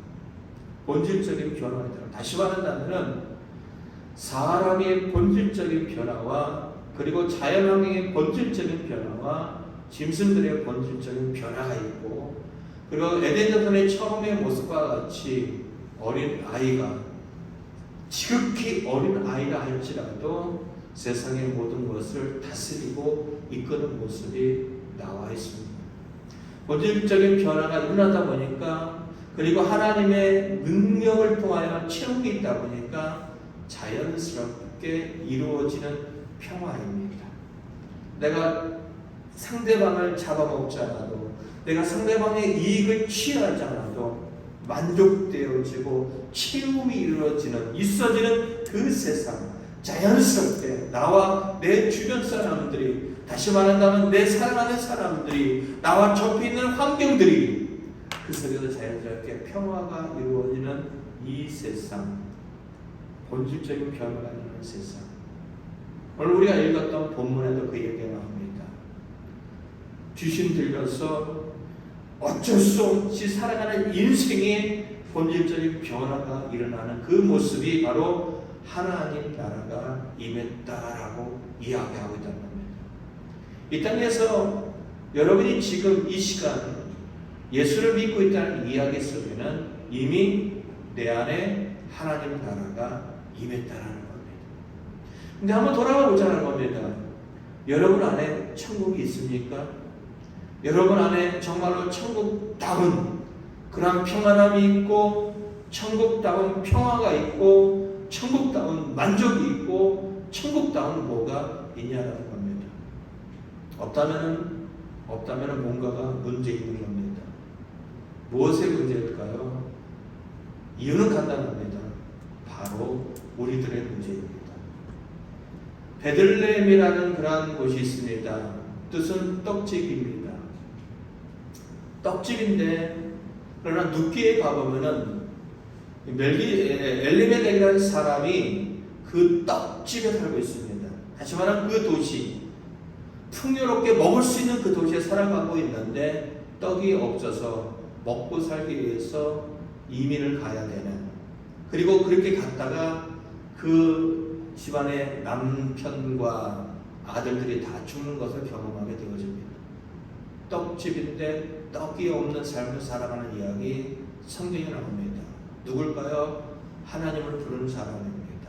본질적인 변화입니다. 다시 말한다면 사람의 본질적인 변화와, 그리고 자연환경의 본질적인 변화와 짐승들의 본질적인 변화가 있고, 그리고 에덴동산의 처음의 모습과 같이 어린 아이가, 지극히 어린 아이라 할지라도 세상의 모든 것을 다스리고 이끄는 모습이 나와 있습니다. 본질적인 변화가 일어나다 보니까, 그리고 하나님의 능력을 통하여 채움이 있다 보니까 자연스럽게 이루어지는 평화입니다. 내가 상대방을 잡아먹지 않아도, 내가 상대방의 이익을 취하지 않아도 만족되어지고 채움이 이루어지는, 있어지는 그 세상, 자연스럽게 나와 내 주변 사람들이 다시 말한다면 내 사랑하는 사람들이, 나와 접해 있는 환경들이 그 속에서 자연스럽게 평화가 이루어지는 이 세상, 본질적인 변화가 일어나는 세상. 오늘 우리가 읽었던 본문에도 그 얘기가 나옵니다. 귀신 들려서 어쩔 수 없이 살아가는 인생의 본질적인 변화가 일어나는 그 모습이 바로 하나님 나라가 임했다라고 이야기하고 있다는 겁니다. 이 땅에서 여러분이 지금 이 시간 예수를 믿고 있다는 이야기 속에는 이미 내 안에 하나님 나라가 임했다라는 겁니다. 근데 한번 돌아가 보자는 겁니다. 여러분 안에 천국이 있습니까? 여러분 안에 정말로 천국다운 그런 평안함이 있고, 천국다운 평화가 있고, 천국다운 만족이 있고, 천국다운 뭐가 있냐라는 겁니다. 없다면은 뭔가가 문제 있는 겁니다. 무엇의 문제일까요? 이유는 간단합니다. 바로 우리들의 문제입니다. 베들레헴이라는 그러한 곳이 있습니다. 뜻은 떡집입니다. 떡집인데, 그러나 눕기에 가보면은 엘리멜렉이라는 사람이 그 떡집에 살고 있습니다. 다시 말하면 그 도시, 풍요롭게 먹을 수 있는 그 도시에 살아가고 있는데 떡이 없어서 먹고 살기 위해서 이민을 가야 되는, 그리고 그렇게 갔다가 그 집안의 남편과 아들들이 다 죽는 것을 경험하게 되어집니다. 떡집인데 떡이 없는 삶을 살아가는 이야기 성경에 나옵니다. 누굴까요? 하나님을 부르는 사람입니다.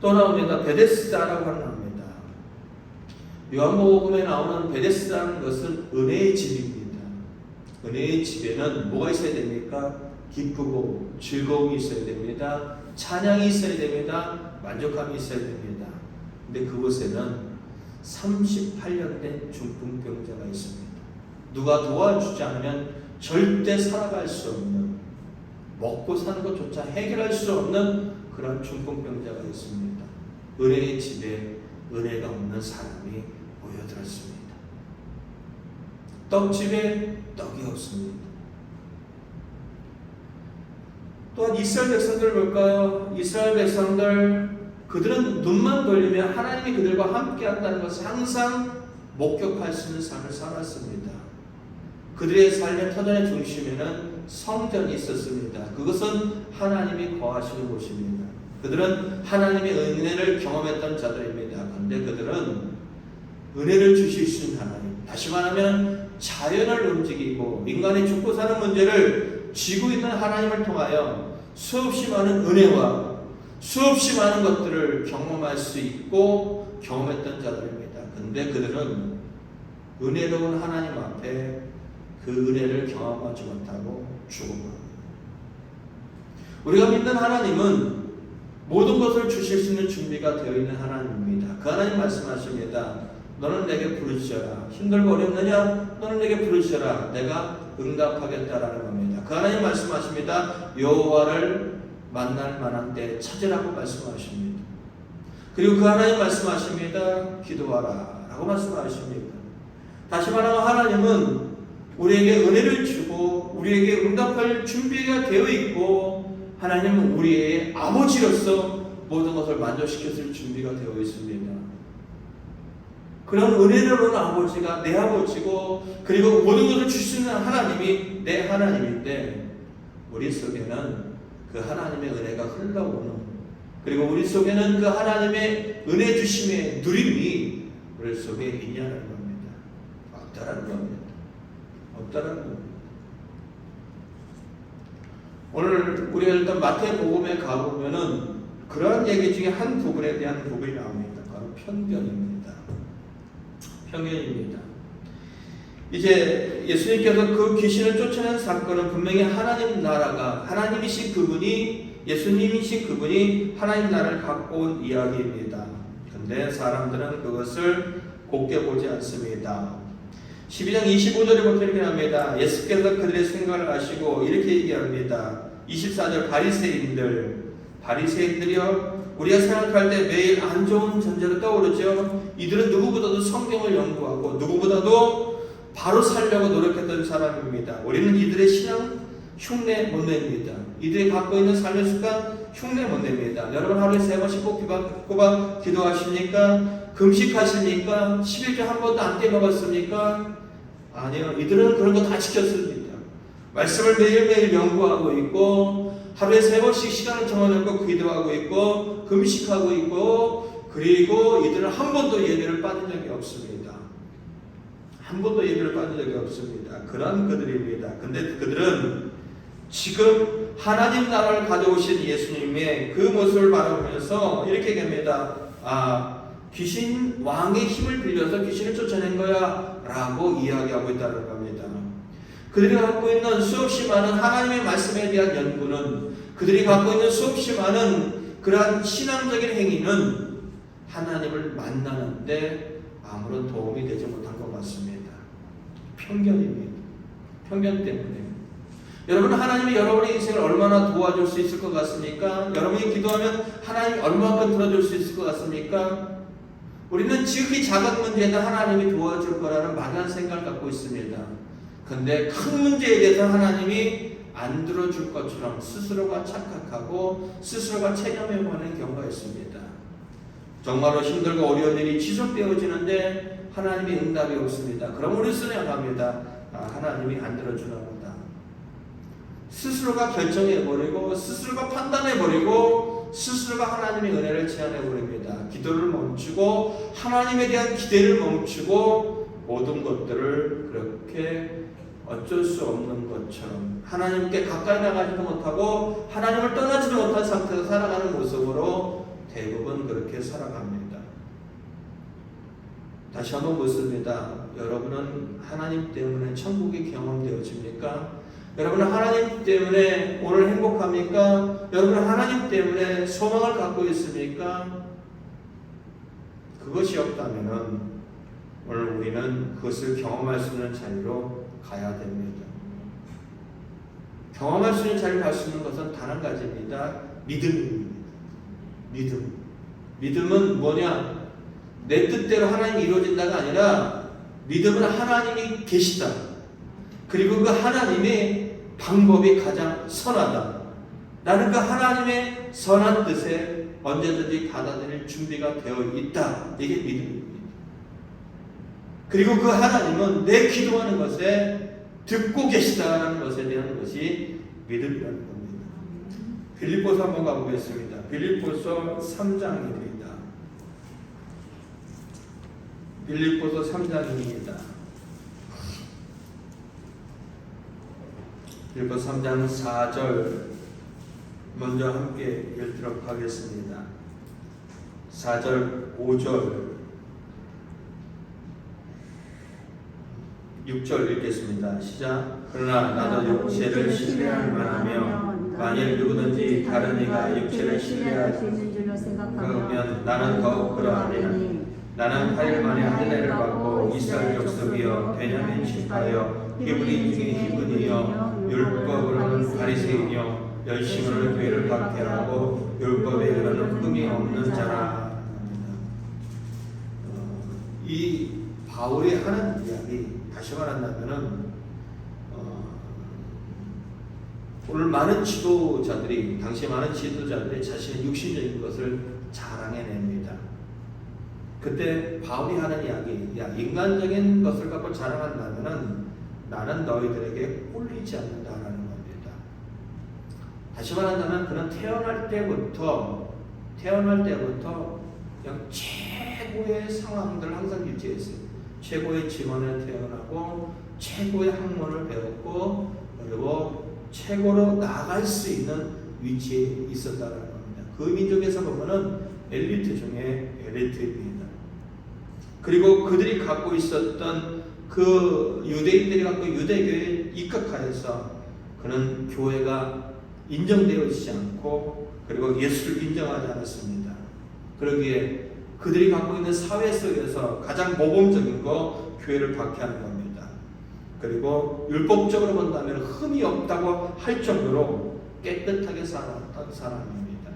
또 나옵니다. 베데스다라고 나옵니다. 요한복음에 나오는 베데스다라는 것은 은혜의 집입니다. 은혜의 집에는 뭐가 있어야 됩니까? 기쁘고 즐거움이 있어야 됩니다. 찬양이 있어야 됩니다. 만족함이 있어야 됩니다. 근데 그곳에는 38년 된 중풍병자가 있습니다. 누가 도와주지 않으면 절대 살아갈 수 없는, 먹고 사는 것조차 해결할 수 없는 그런 중풍병자가 있습니다. 은혜의 집에 은혜가 없는 사람이 모여들었습니다. 떡집에 떡이 없습니다. 또한 이스라엘 백성들 볼까요? 이스라엘 백성들, 그들은 눈만 돌리면 하나님이 그들과 함께 한다는 것을 항상 목격할 수 있는 삶을 살았습니다. 그들의 삶의 터전의 중심에는 성전이 있었습니다. 그것은 하나님이 거하시는 곳입니다. 그들은 하나님의 은혜를 경험했던 자들입니다. 그런데 그들은 은혜를 주실 수 있는 하나님, 다시 말하면 자연을 움직이고 인간이 죽고 사는 문제를 쥐고 있는 하나님을 통하여 수없이 많은 은혜와 수없이 많은 것들을 경험할 수 있고 경험했던 자들입니다. 그런데 그들은 은혜로운 하나님 앞에 그 은혜를 경험하지 못하고 죽어버립니다. 우리가 믿는 하나님은 모든 것을 주실 수 있는 준비가 되어 있는 하나님입니다. 그 하나님 말씀하십니다. 너는 내게 부르짖어라. 힘들고 어렵느냐? 너는 내게 부르짖어라. 내가 응답하겠다라는 겁니다. 그 하나님 말씀하십니다. 여호와를 만날 만한 때 찾으라고 말씀하십니다. 그리고 그 하나님 말씀하십니다. 기도하라 라고 말씀하십니다. 다시 말하면 하나님은 우리에게 은혜를 주고 우리에게 응답할 준비가 되어 있고, 하나님은 우리의 아버지로서 모든 것을 만족시켰을 준비가 되어 있습니다. 그런 은혜로운 아버지가 내 아버지고, 그리고 모든 것을 주시는 하나님이 내 하나님인데, 우리 속에는 그 하나님의 은혜가 흘러오는, 그리고 우리 속에는 그 하나님의 은혜 주심의 누림이 우리 속에 있냐는 겁니다. 없다라는 겁니다. 없다라는 겁니다. 오늘 우리가 일단 마태복음에 가보면은 그러한 얘기 중에 한 부분에 대한 부분이 나옵니다. 바로 편견입니다. 편견입니다. 이제 예수님께서 그 귀신을 쫓아낸 사건은 분명히 하나님 나라가, 하나님이신 그분이, 예수님이신 그분이 하나님 나라를 갖고 온 이야기입니다. 그런데 사람들은 그것을 곱게 보지 않습니다. 12장 25절부터 이렇게 합니다. 예수께서 그들의 생각을 아시고 이렇게 얘기합니다. 24절 바리새인들이여 우리가 생각할 때 매일 안 좋은 존재로 떠오르죠. 이들은 누구보다도 성경을 연구하고 누구보다도 바로 살려고 노력했던 사람입니다. 우리는 이들의 신앙 흉내 못 냅니다. 이들이 갖고 있는 삶의 습관 흉내 못 냅니다. 여러분 하루에 3번씩 꼬박 기도하십니까? 금식하십니까? 11조 한 번도 안 깨먹었습니까? 아니요. 이들은 그런 거 다 지켰습니다. 말씀을 매일매일 연구하고 있고 하루에 3번씩 시간을 정해놓고 기도하고 있고 금식하고 있고 그리고 이들은 한 번도 예배를 빠진 적이 없습니다. 한 번도 예배를 빠진 적이 없습니다. 그런 그들입니다. 근데 그들은 지금 하나님 나라를 가져오신 예수님의 그 모습을 바라보면서 이렇게 얘기합니다. 귀신 왕의 힘을 빌려서 귀신을 쫓아낸 거야 라고 이야기하고 있다는 겁니다. 그들이 갖고 있는 수없이 많은 하나님의 말씀에 대한 연구는, 그들이 갖고 있는 수없이 많은 그러한 신앙적인 행위는 하나님을 만나는데 아무런 도움이 되지 못한 것 같습니다. 편견입니다. 편견 때문에. 여러분, 하나님이 여러분의 인생을 얼마나 도와줄 수 있을 것 같습니까? 여러분이 기도하면 하나님이 얼마만큼 들어줄 수 있을 것 같습니까? 우리는 지극히 작은 문제에도 하나님이 도와줄 거라는 막연한 생각을 갖고 있습니다. 근데 큰 문제에 대해서 하나님이 안 들어줄 것처럼 스스로가 착각하고 스스로가 체념해보는 경우가 있습니다. 정말로 힘들고 어려운 일이 지속되어지는데 하나님이 응답이 없습니다. 그럼 우리 생각합니다. 하나님이 안 들어주나 보다. 스스로가 결정해버리고 스스로가 판단해버리고 스스로가 하나님의 은혜를 제한해버립니다. 기도를 멈추고 하나님에 대한 기대를 멈추고 모든 것들을 그렇게 어쩔 수 없는 것처럼 하나님께 가까이 나가지도 못하고 하나님을 떠나지도 못한 상태에서 살아가는 모습으로 대부분 그렇게 살아갑니다. 다시 한번 묻습니다. 여러분은 하나님 때문에 천국이 경험되어집니까? 여러분은 하나님 때문에 오늘 행복합니까? 여러분은 하나님 때문에 소망을 갖고 있습니까? 그것이 없다면 오늘 우리는 그것을 경험할 수 있는 자리로 가야 됩니다. 경험할 수 있는 자리를 갈 수 있는 것은 단 한 가지입니다. 믿음입니다. 믿음은 뭐냐? 내 뜻대로 하나님이 이루어진다가 아니라 믿음은 하나님이 계시다. 그리고 그 하나님의 방법이 가장 선하다. 나는 그 하나님의 선한 뜻에 언제든지 받아들일 준비가 되어 있다. 이게 믿음입니다. 그리고 그 하나님은 내 기도하는 것에 듣고 계시다라는 것에 대한 것이 믿음이라는 겁니다. 빌립보서 한번 가보겠습니다. 빌립보서 3장입니다. 빌립보서 3장입니다. 빌립보서 3장 4절 먼저 함께 읽도록 하겠습니다. 4절, 5절, 6절 읽겠습니다. 시작. 그러나 나도 육체를 신뢰할 만하며 만일 누구든지 다른 이가 육체를 신뢰할 수 있는 줄로 생각하면 나는 더욱 그러하리니 나는 8일 만에 한 해를 받고 이스라엘 족속이여 베냐민 지파여 히브리 중에 히브리여 율법으로는 바리새인이요 열심으로 교회를 박해하고 율법에 이르는 흠이 없는 자라. 이 바울이 하는 이야기, 다시 말한다면은 오늘 많은 지도자들이, 당시 많은 지도자들이 자신의 육신적인 것을 자랑해냅니다. 그때 바울이 하는 이야기, 야, 인간적인 것을 갖고 자랑한다면은 나는 너희들에게 꼴리지 않는다라는 겁니다. 다시 말한다면 그는 태어날 때부터 그냥 최고의 상황들을 항상 유지했어요. 최고의 집안에 태어나고 최고의 학문을 배웠고 그리고 최고로 나아갈 수 있는 위치에 있었다는 겁니다. 그 민족에서 보면은 엘리트 중에 엘리트입니다. 그리고 그들이 갖고 있었던 그 유대인들이 갖고 유대교에 입각하여서 그는 교회가 인정되어지지 않고 그리고 예수를 인정하지 않았습니다. 그러기에 그들이 갖고 있는 사회 속에서 가장 모범적인 거 교회를 박해하는 겁니다. 그리고 율법적으로 본다면 흠이 없다고 할 정도로 깨끗하게 살았던 사람입니다.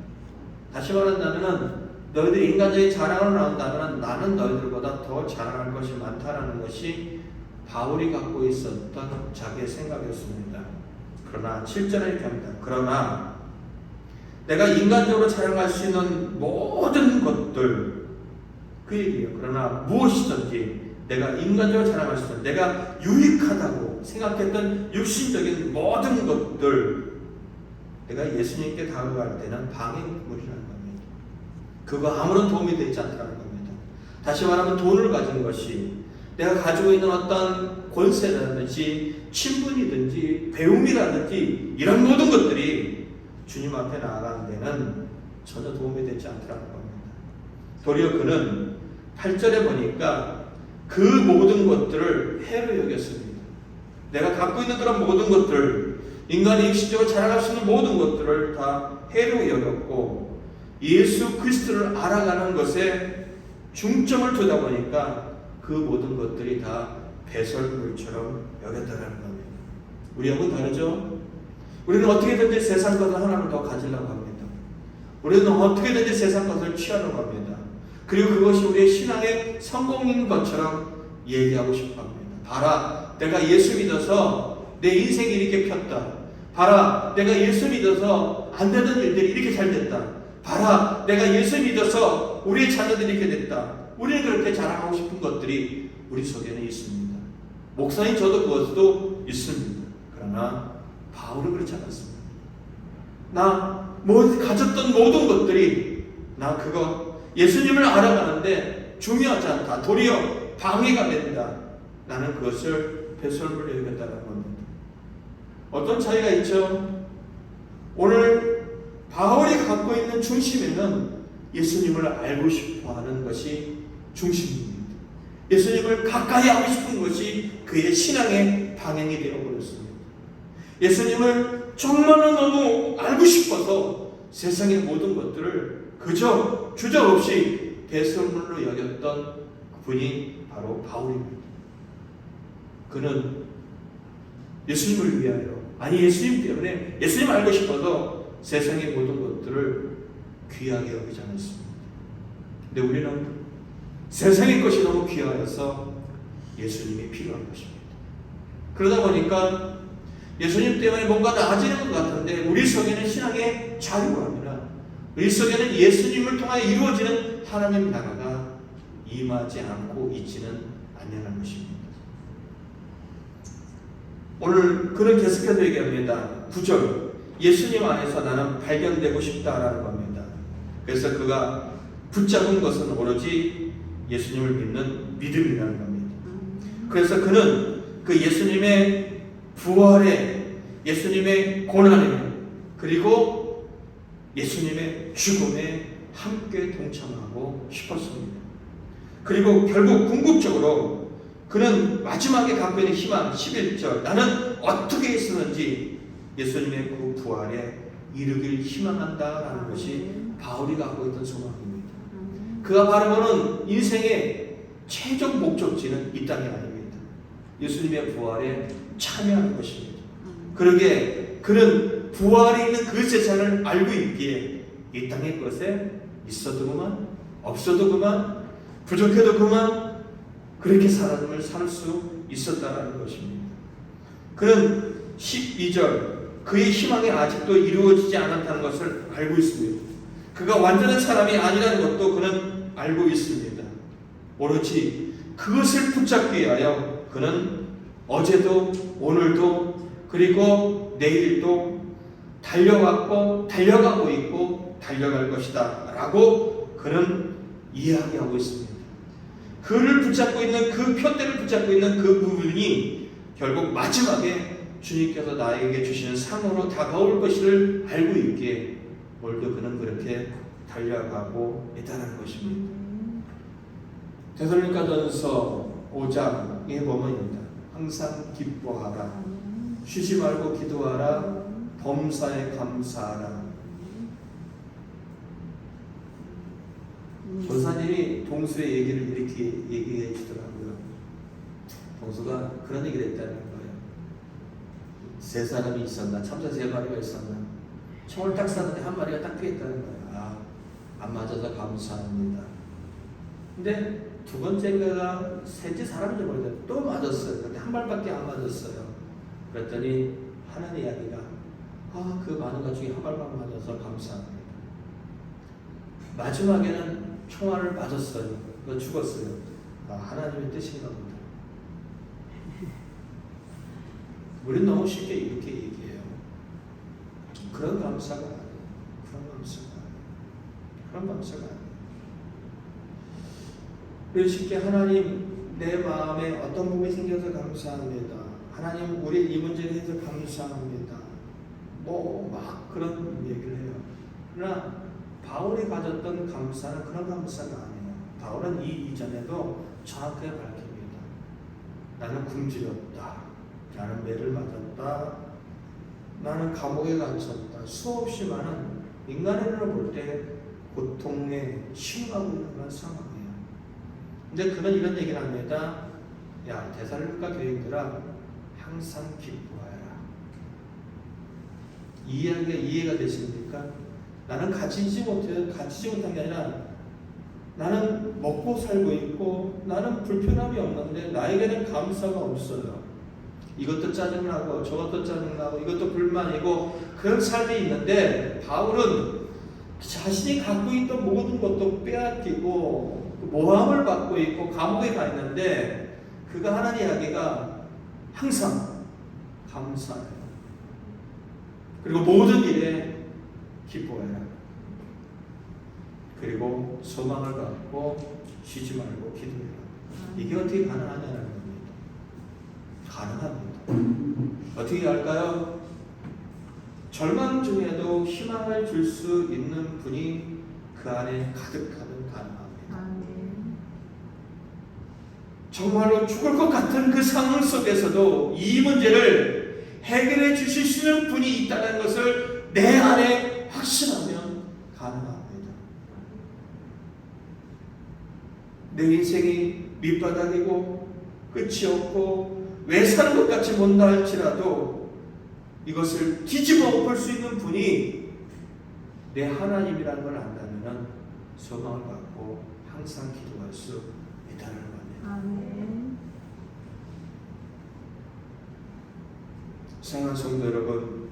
다시 말한다면 너희들이 인간적인 자랑을 나온다면 나는 너희들보다 더 자랑할 것이 많다라는 것이 바울이 갖고 있었던 자기의 생각이었습니다. 그러나 7절에 이렇게 합니다. 그러나 내가 인간적으로 자랑할 수 있는 모든 것들, 그 얘기예요. 그러나 무엇이든지 내가 인간적으로 자랑할 수 있는, 내가 유익하다고 생각했던 육신적인 모든 것들, 내가 예수님께 다가갈 때는 방해물이라는 겁니다. 그거 아무런 도움이 되지 않다는 겁니다. 다시 말하면 돈을 가진 것이, 내가 가지고 있는 어떤 권세라든지 친분이든지 배움이라든지 이런 모든 것들이 주님 앞에 나아가는 데는 전혀 도움이 되지 않더라는 겁니다. 도리어 그는 8절에 보니까 그 모든 것들을 해로 여겼습니다. 내가 갖고 있는 그런 모든 것들, 인간이 육신적으로 자랑할 수 있는 모든 것들을 다 해로 여겼고 예수 그리스도를 알아가는 것에 중점을 두다 보니까 그 모든 것들이 다 배설물처럼 여겼다는 겁니다. 우리하고는 다르죠? 우리는 어떻게든지 세상 것을 하나를 더 가지려고 합니다. 우리는 어떻게든지 세상 것을 취하려고 합니다. 그리고 그것이 우리의 신앙의 성공인 것처럼 얘기하고 싶어 합니다. 봐라, 내가 예수 믿어서 내 인생이 이렇게 폈다. 봐라, 내가 예수 믿어서 안 되던 일들이 이렇게 잘 됐다. 봐라, 내가 예수 믿어서 우리의 자녀들이 이렇게 됐다. 우리는 그렇게 자랑하고 싶은 것들이 우리 속에는 있습니다. 목사님 저도 그것도 있습니다. 그러나 바울은 그렇지 않았습니다. 나 가졌던 모든 것들이 나 그거 예수님을 알아가는데 중요하지 않다. 도리어 방해가 된다. 나는 그것을 배설물로 여겼다는 겁니다. 어떤 차이가 있죠? 오늘 바울이 갖고 있는 중심에는 예수님을 알고 싶어하는 것이 중심입니다. 예수님을 가까이 하고 싶은 것이 그의 신앙의 방향이 되어버렸습니다. 예수님을 정말로 너무 알고 싶어서 세상의 모든 것들을 그저 주저없이 배설물로 여겼던 분이 바로 바울입니다. 그는 예수님을 위하여, 아니 예수님 때문에, 예수님 알고 싶어서 세상의 모든 것들을 귀하게 여기지 않았습니다. 근데 우리는 세상의 것이 너무 귀하여서 예수님이 필요한 것입니다. 그러다 보니까 예수님 때문에 뭔가 나아지는 것 같은데 우리 속에는 신앙의 자유가 아니라 우리 속에는 예수님을 통하여 이루어지는 하나님 나라가 임하지 않고 있지는 않냐는 것입니다. 오늘 그는 계속해서 얘기합니다. 9절, 예수님 안에서 나는 발견되고 싶다라는 겁니다. 그래서 그가 붙잡은 것은 오로지 예수님을 믿는 믿음이라는 겁니다. 그래서 그는 그 예수님의 부활에, 예수님의 고난에, 그리고 예수님의 죽음에 함께 동참하고 싶었습니다. 그리고 결국 궁극적으로 그는 마지막에 갖고 있는 희망 11절, 나는 어떻게 했었는지 예수님의 그 부활에 이르길 희망한다라는 것이 바울이 갖고 있던 소망입니다. 그가 바라보는 인생의 최종 목적지는 이 땅이 아닙니다. 예수님의 부활에 참여하는 것입니다. 그러기에 그는 부활이 있는 그 세상을 알고 있기에 이 땅의 것에 있어도 그만, 없어도 그만, 부족해도 그만, 그렇게 삶을 살 수 있었다는 것입니다. 그는 12절, 그의 희망이 아직도 이루어지지 않았다는 것을 알고 있습니다. 그가 완전한 사람이 아니라는 것도 그는 알고 있습니다. 오로지 그것을 붙잡기 위하여 그는 어제도 오늘도 그리고 내일도 달려왔고 달려가고 있고 달려갈 것이다 라고 그는 이야기하고 있습니다. 그를 붙잡고 있는 그 표대를 붙잡고 있는 그 부분이 결국 마지막에 주님께서 나에게 주시는 상으로 다가올 것을 알고 있기에 오늘도 그는 그렇게 달려가고 있다는 것입니다. 데살로니가전서 5장에 보면 항상 기뻐하라, 쉬지 말고 기도하라, 범사에 감사하라. 전사님이 동수의 얘기를 이렇게 얘기해 주더라고요. 동수가 그런 얘기를 했다는 거예요. 세 사람이 있었나, 참새 세 마리가 있었나, 총을 딱 쐈는데 한 마리가 딱 피했다는 거예요. 아, 안 맞아서 감사합니다. 근데 두 번째가 셋째 사람인지 모르겠어요. 또 맞았어요. 근데 한 발밖에 안 맞았어요. 그랬더니 하나님 이야기가 그 많은 것 중에 한 발만 맞아서 감사합니다. 마지막에는 총알을 맞았어요. 죽었어요. 하나님의 뜻인가 보다. 우리는 너무 쉽게 이렇게 얘기해요. 그런 감사가 아니에요. 그런 감사가 아니에요. 우리 쉽게 하나님 내 마음에 어떤 부분이 생겨서 감사합니다. 하나님 우리 이 문제에 대해서 감사합니다. 막 그런 얘기를 해요. 그러나 바울이 가졌던 감사는 그런 감사가 아니에요. 바울은 이 이전에도 정확하게 밝힙니다. 나는 굶주렸다. 나는 매를 맞았다. 나는 감옥에 갇혔다. 수없이 많은 인간의 눈으로 볼 때 고통에 시험하고 있는 그런 상황이에요. 근데 그는 이런 얘기를 합니다. 야, 데살로니가 교인들아, 항상 기뻐하라. 이 이야기가 이해가 되십니까? 나는 가지지 못한 게 아니라 나는 먹고 살고 있고 나는 불편함이 없는데 나에게는 감사가 없어요. 이것도 짜증나고 저것도 짜증나고 이것도 불만이고 그런 삶이 있는데 바울은 자신이 갖고 있던 모든 것도 빼앗기고 모함을 받고 있고 감옥에 가 있는데 그가 하는 이야기가 항상 감사해요. 그리고 모든 일에 기뻐해라. 그리고 소망을 갖고 쉬지 말고 기도해라. 이게 어떻게 가능하냐는 겁니다. 가능합니다. 어떻게 할까요? 절망 중에도 희망을 줄 수 있는 분이 그 안에 가득하면 가능합니다. 정말로 죽을 것 같은 그 상황 속에서도 이 문제를 해결해 주실 수 있는 분이 있다는 것을 내 안에 확신하면 가능합니다. 내 인생이 밑바닥이고 끝이 없고 왜 사는 것 같이 못나 할지라도 이것을 뒤집어 엎을 수 있는 분이 내 하나님이라는 걸 안다면 소망을 갖고 항상 기도할 수 있다는 겁니다. 아멘. 사랑하는 성도 여러분,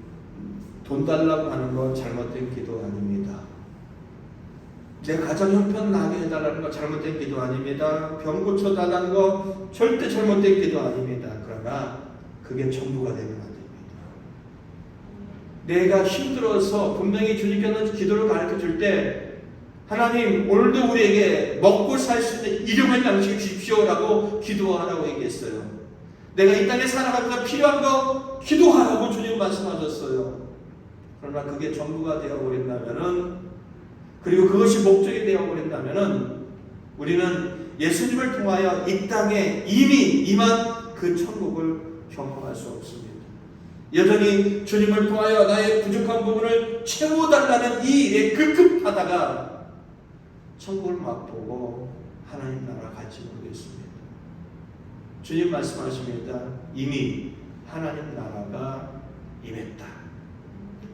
돈 달라고 하는 건 잘못된 기도 아닙니다. 내 가정 형편 나게 해달라는 거 잘못된 기도 아닙니다. 병 고쳐달라는 거 절대 잘못된 기도 아닙니다. 그러나 그게 전부가 되면 안 됩니다. 내가 힘들어서 분명히 주님께서 기도를 가르쳐 줄 때 하나님 오늘도 우리에게 먹고 살 수 있는 일용할 양식을 주십시오라고 기도하라고 얘기했어요. 내가 이 땅에 살아가면서 필요한 거 기도하라고 주님 말씀하셨어요. 그러나 그게 전부가 되어버린다면은 그리고 그것이 목적이 되어버린다면은 우리는 예수님을 통하여 이 땅에 이미 임한 그 천국을 경험할 수 없습니다. 여전히 주님을 통하여 나의 부족한 부분을 채워달라는 이 일에 급급하다가 천국을 맛보고 하나님 나라 갈지 모르겠습니다. 주님 말씀하십니다. 이미 하나님 나라가 임했다.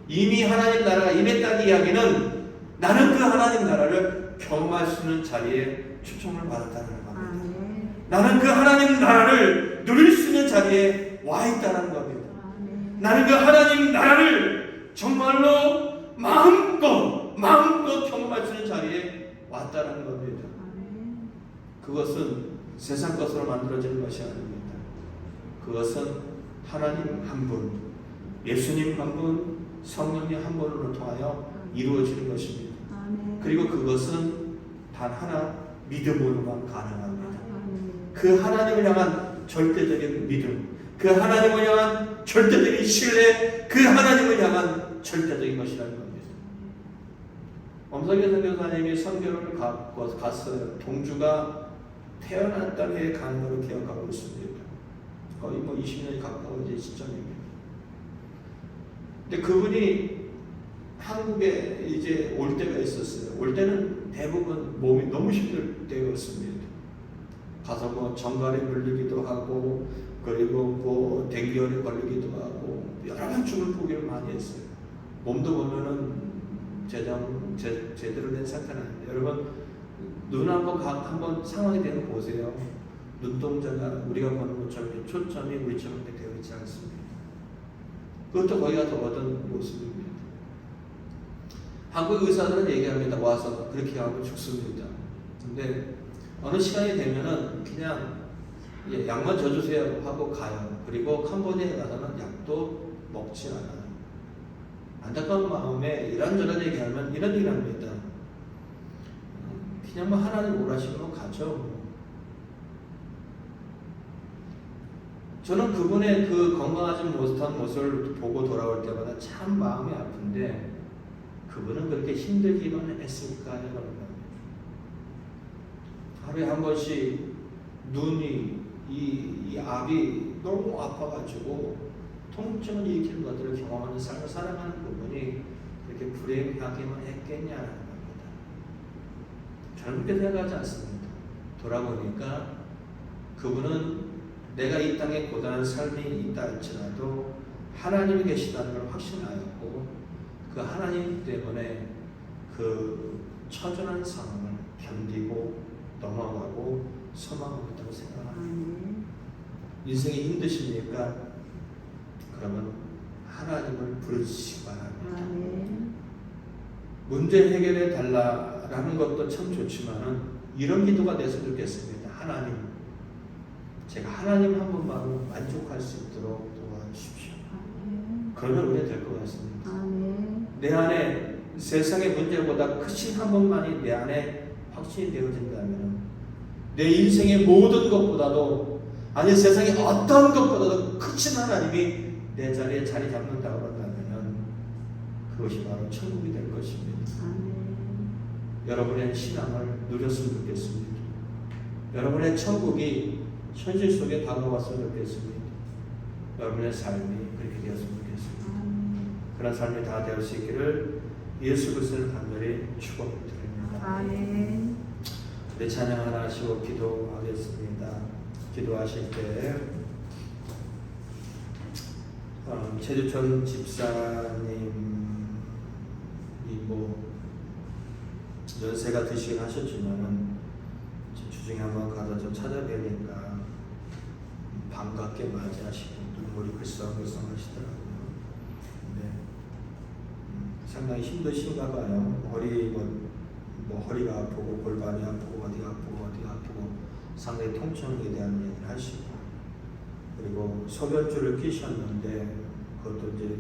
이미 하나님 나라가 임했다는 이야기는 나는 그 하나님 나라를 경험할 수 있는 자리에 초청을 받았다는 겁니다. 아멘. 나는 그 하나님 나라를 누릴 수 있는 자리에 와 있다는 겁니다. 아멘. 나는 그 하나님 나라를 정말로 마음껏 경험할 수 있는 자리에 왔다는 겁니다. 아멘. 그것은 세상 것으로 만들어지는 것이 아닙니다. 그것은 하나님 한 분, 예수님 한 분, 성령님 한 분으로 통하여 이루어지는 것입니다. 아멘. 그리고 그것은 단 하나 믿음으로만 가능합니다. 아멘. 그 하나님을 향한 절대적인 믿음, 그 하나님을 향한 절대적인 신뢰, 그 하나님을 향한 절대적인 것이라는 겁니다. 엄석현 선교사님이 선교를 갔어요. 동주가 태어났던 해에 간 걸로 기억하고 있습니다. 거의 20년이 가까워진 시점입니다. 근데 그분이 한국에 이제 올 때가 있었어요. 올 때는 대부분 몸이 너무 힘들 때였습니다. 가서 뭐 정갈에 물리기도 하고 그리고 dengue열에 걸리기도 하고 여러 가지 죽을 포기를 많이 했어요. 몸도 보면은 제장 제대로 된 상태는 아닙니다. 여러분 눈 한번 상황이 되는 거 보세요. 눈동자가 우리가 보는 것처럼 초점이 우리처럼 되어 있지 않습니다. 그것도 거기 가서 얻은 모습입니다. 한국 의사들은 얘기합니다. 와서 그렇게 하고 죽습니다. 근데 어느 시간이 되면은 그냥 약만 줘주세요 하고 가요. 그리고 캄보디아에 가서는 약도 먹지 않아요. 안타까운 마음에 이런저런 얘기하면 이런 얘기를 합니다. 그냥 뭐 하나님 오라시면 가죠. 저는 그분의 그 건강하지 못한 모습을 보고 돌아올 때마다 참 마음이 아픈데 그분은 그렇게 힘들기만 했을까요? 하루에 한 번씩 눈이 이 압이 너무 아파가지고 통증을 일으키는 것들을 경험하는 삶을 살아가는 부분이 그렇게 불행하기만 했겠냐는 겁니다. 저는 그렇게 생각하지 않습니다. 돌아보니까 그분은 내가 이 땅에 고단한 삶이 있다 할지라도 하나님이 계시다는 걸 확신하였고 그 하나님 때문에 그 처절한 상황을 견디고 넘어가고 소망하고 있다고 생각합니다. 인생이 힘드십니까? 그러면 하나님을 부르시기 바랍니다. 문제 해결해 달라라는 것도 참 좋지만은 이런 기도가 됐으면 좋겠습니다. 하나님, 제가 하나님 한 분만으로 만족할 수 있도록 도와주십시오. 그러면 은혜 될 것 같습니다. 내 안에 세상의 문제보다 크신 한 분만이 내 안에 확신이 되어진다면 내 인생의 모든 것보다도 아니 세상의 어떤 것보다도 크신 하나님이 내 자리에 자리 잡는다고 그런다면 그것이 바로 천국이 될 것입니다. 여러분의 신앙을 누렸으면 좋겠습니다. 여러분의 천국이 현실 속에 다가왔으면 좋겠습니다. 여러분의 삶이 그렇게 되었으면 좋겠습니다. 그런 삶이 다 될 수 있기를 예수 그리스도를 간절히 축원드립니다. 우리 찬양 하나 하시고 기도하겠습니다. 기도하실 때 최주천 집사님이 뭐 연세가 드시긴 하셨지만은 주중에 한번 가서 좀 찾아뵈니까 반갑게 맞이하시고 눈물이 글썽글썽하시더라고요. 근데 상당히 힘드신가 봐요. 허리가 아프고 골반이 아프고 어디가 아프고 상당히 통증에 대한 얘기를 하시고 그리고 소변줄을 끼셨는데 그것도 이제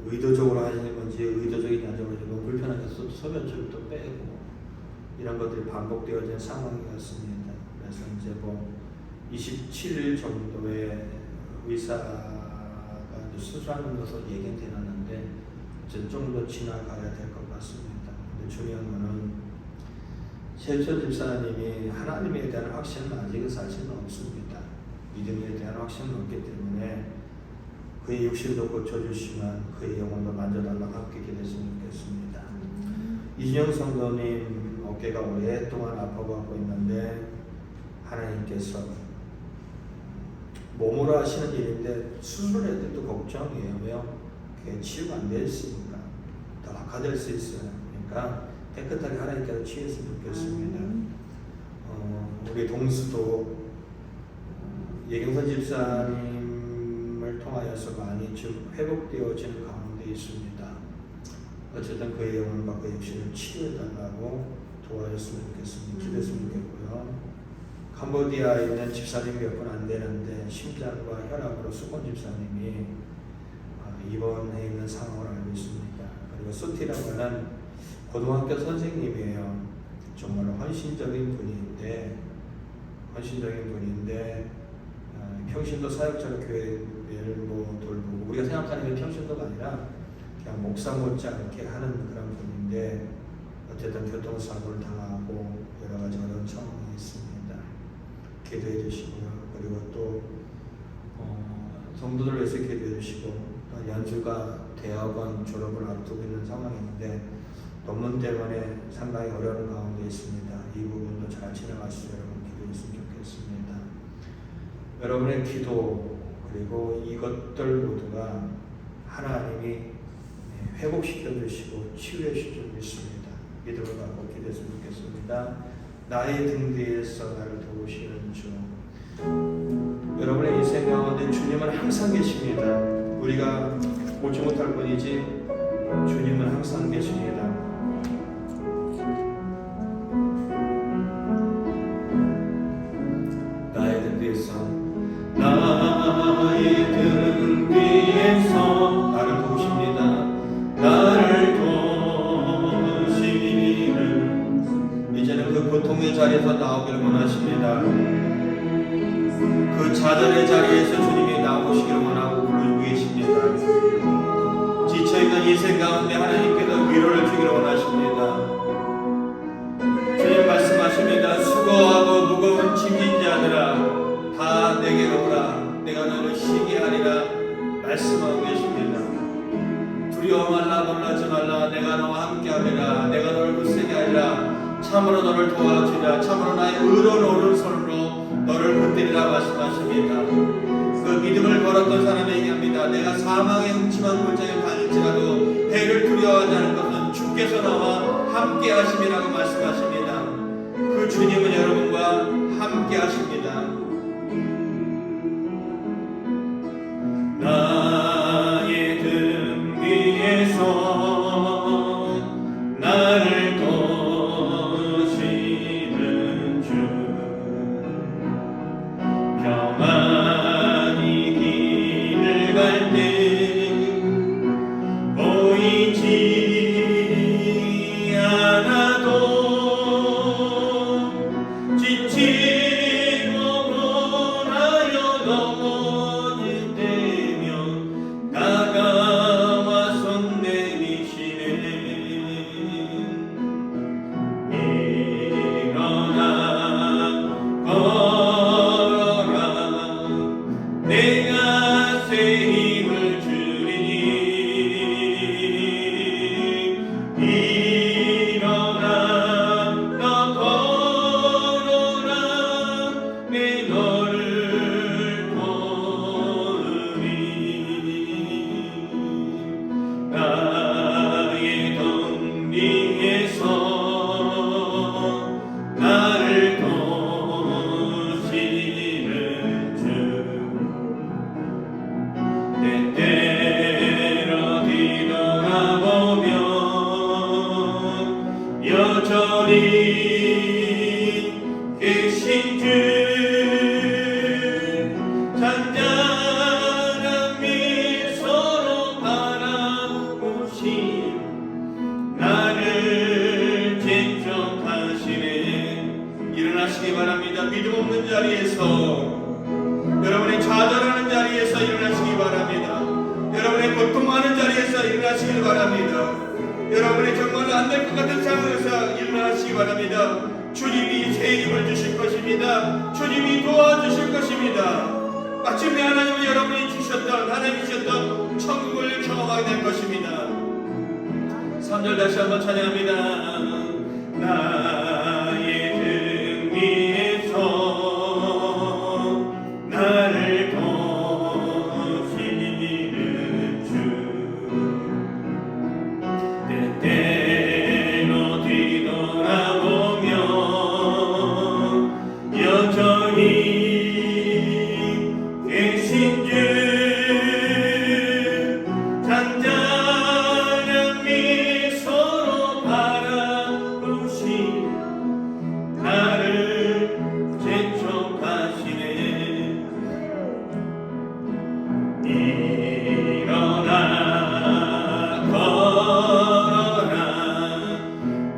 의도적으로 하시는 건지 의도적이지 않은지 너무 불편하게 해서 소변줄을 또 빼고 이런 것들이 반복되어진 상황이었습니다. 그래서 이제 뭐 27일 정도의 의사가 수술하는 것으로 얘기는 되었는데 좀 더 지나가야 될 것 같습니다. 근데 중요한 거는 최주천 집사님이 하나님에 대한 확신은 아직은 사실은 없습니다. 믿음에 대한 확신은 없기 때문에 그의 육신도 고쳐주시면 그의 영혼도 만져달라고 함께 기도했으면 좋겠습니다. 이진영 성도님 어깨가 오랫동안 아파가고 있는데 하나님께서 몸으로 하시는 일인데 수술을 해도 또 걱정이에요. 왜요? 그게 치유가 안 됐으니까 더 악화될 수 있어요. 그러니까 깨끗하게 하나님께서 치유했으면 좋겠습니다. 우리 동수도 예경선 집사님을 통하여서 많이 좀 회복되어지는 가운데 있습니다. 어쨌든 그의 영혼과 그의 육신을 치유해달라고 도와줬으면 좋겠습니다. 기도했으면 좋겠고요. 캄보디아에 있는 집사님이 몇 분 안 되는데 심장과 혈압으로 수건 집사님이 입원해 있는 상황을 알고 있습니다. 그리고 수티라고 하는 고등학교 선생님이에요. 정말로 헌신적인 분인데 평신도 사역자로 교회를 뭐 돌보고 우리가 생각하는 게 평신도가 아니라 그냥 목사 못지않게 하는 그런 분인데 어쨌든 교통사고를 당하고 여러 가지 어려운 상황이 있습니다. 기도해 주시고요. 그리고 또 성도들을 위해서 기도해 주시고 연주가 대학원 졸업을 앞두고 있는 상황인데 논문 때문에 상당히 어려운 가운데 있습니다. 이 부분도 잘 진행할 수 있도록 여러분 기도했으면 좋겠습니다. 여러분의 기도 그리고 이것들 모두가 하나님이 회복시켜 주시고 치유해 주실 줄 믿습니다. 믿음을 갖고 기도했으면 좋겠습니다. 나의 등 뒤에서 나를 도우시는 주. 여러분의 인생 가운데 주님은 항상 계십니다. 우리가 보지 못할 뿐이지 주님은 항상 계십니다. 나의 등 뒤에서 나를 도우십니다. 나를 도우시는 이제는 그 고통의 자리에서 나오기를 원하십니다. 그 좌절의 자리에서 주님이 나오시기를 원하고 부르고 계십니다. 지쳐있는 인생 가운데 하나님께서 위로를 주기를 원하십니다. 주님 말씀하십니다. 수고하고 무거운 짐진 자들아 다 내게로 오라. 내가 너를 쉬게 하리라 말씀하고 계십니다. 두려워 말라 놀라지 말라. 내가 너와 함께 하리라. 내가 너를 굳세게 하리라. 참으로 너를 도와주리라. 참으로 나의 의로운 오른손으로 너를 붙들리라 말씀하십니다. 그 믿음을 걸었던 사람이 얘기합니다. 내가 사망의 음침한 골짜기에 다닐지라도 해를 두려워하지 않을 것은 주께서 나와 함께 하심이라고 말씀하십니다. 그 주님은 여러분과 함께 하십니다. 나의 등 위에서 나를 도우시는 주 평안히 길을 갈 때 보이지 않아도 지치고 고나여 넘어질 때면 다가와 손 내미시네. 일어나 걸어라. 내가 새 힘을 주리니. 일어나 너 걸어라. 내 너를 도우리. 나의 등 위에서 나를 도우시는 주 때때로 뒤돌아보면 여전히 계신 주 잔잔한 미소로 바라보시 나를 재촉하시네. 일어나시기 바랍니다. 믿음 없는 자리에서 여러분의 좌절하는 자리에서 일어나시기 바랍니다. 여러분의 고통하는 자리에서 일어나시기 바랍니다. 여러분의 정말로 안 될 것 같은 상황에서 일어나시기 바랍니다. 주님이 새 힘을 주실 것입니다. 주님이 도와주실 것입니다. 마침내 하나님은 여러분이 주셨던 하나님이 주셨던 천국을 경험하게 될 것입니다. 3절 다시 한번 찬양합니다. 나의 등 위에서 나를 도우시는 주 때때로 뒤돌아보면 여전히 계신 주 잔잔한 미소로 바라보시 나를 재촉하시네. 일어나 걸어라.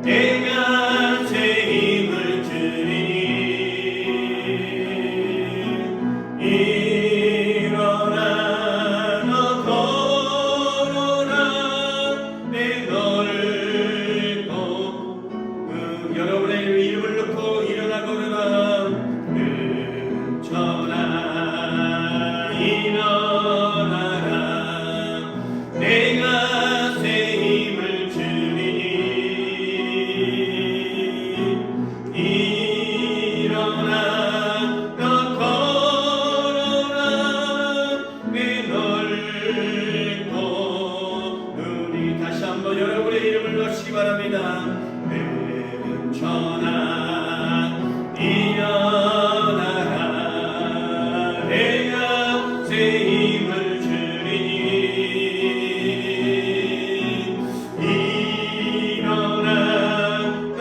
내가 새 힘을 주리니. 일어나 너 걸어라. 내 너를 여러분의 이름을 넣고 일어나 걸어라. 은천아 일어나라. 내가 새 힘을 주리니. 일어나 너 걸어라. 내 너를 도우리. 다시 바랍니다. 천하 이어나가 내가 새 힘을 주리 일어나 너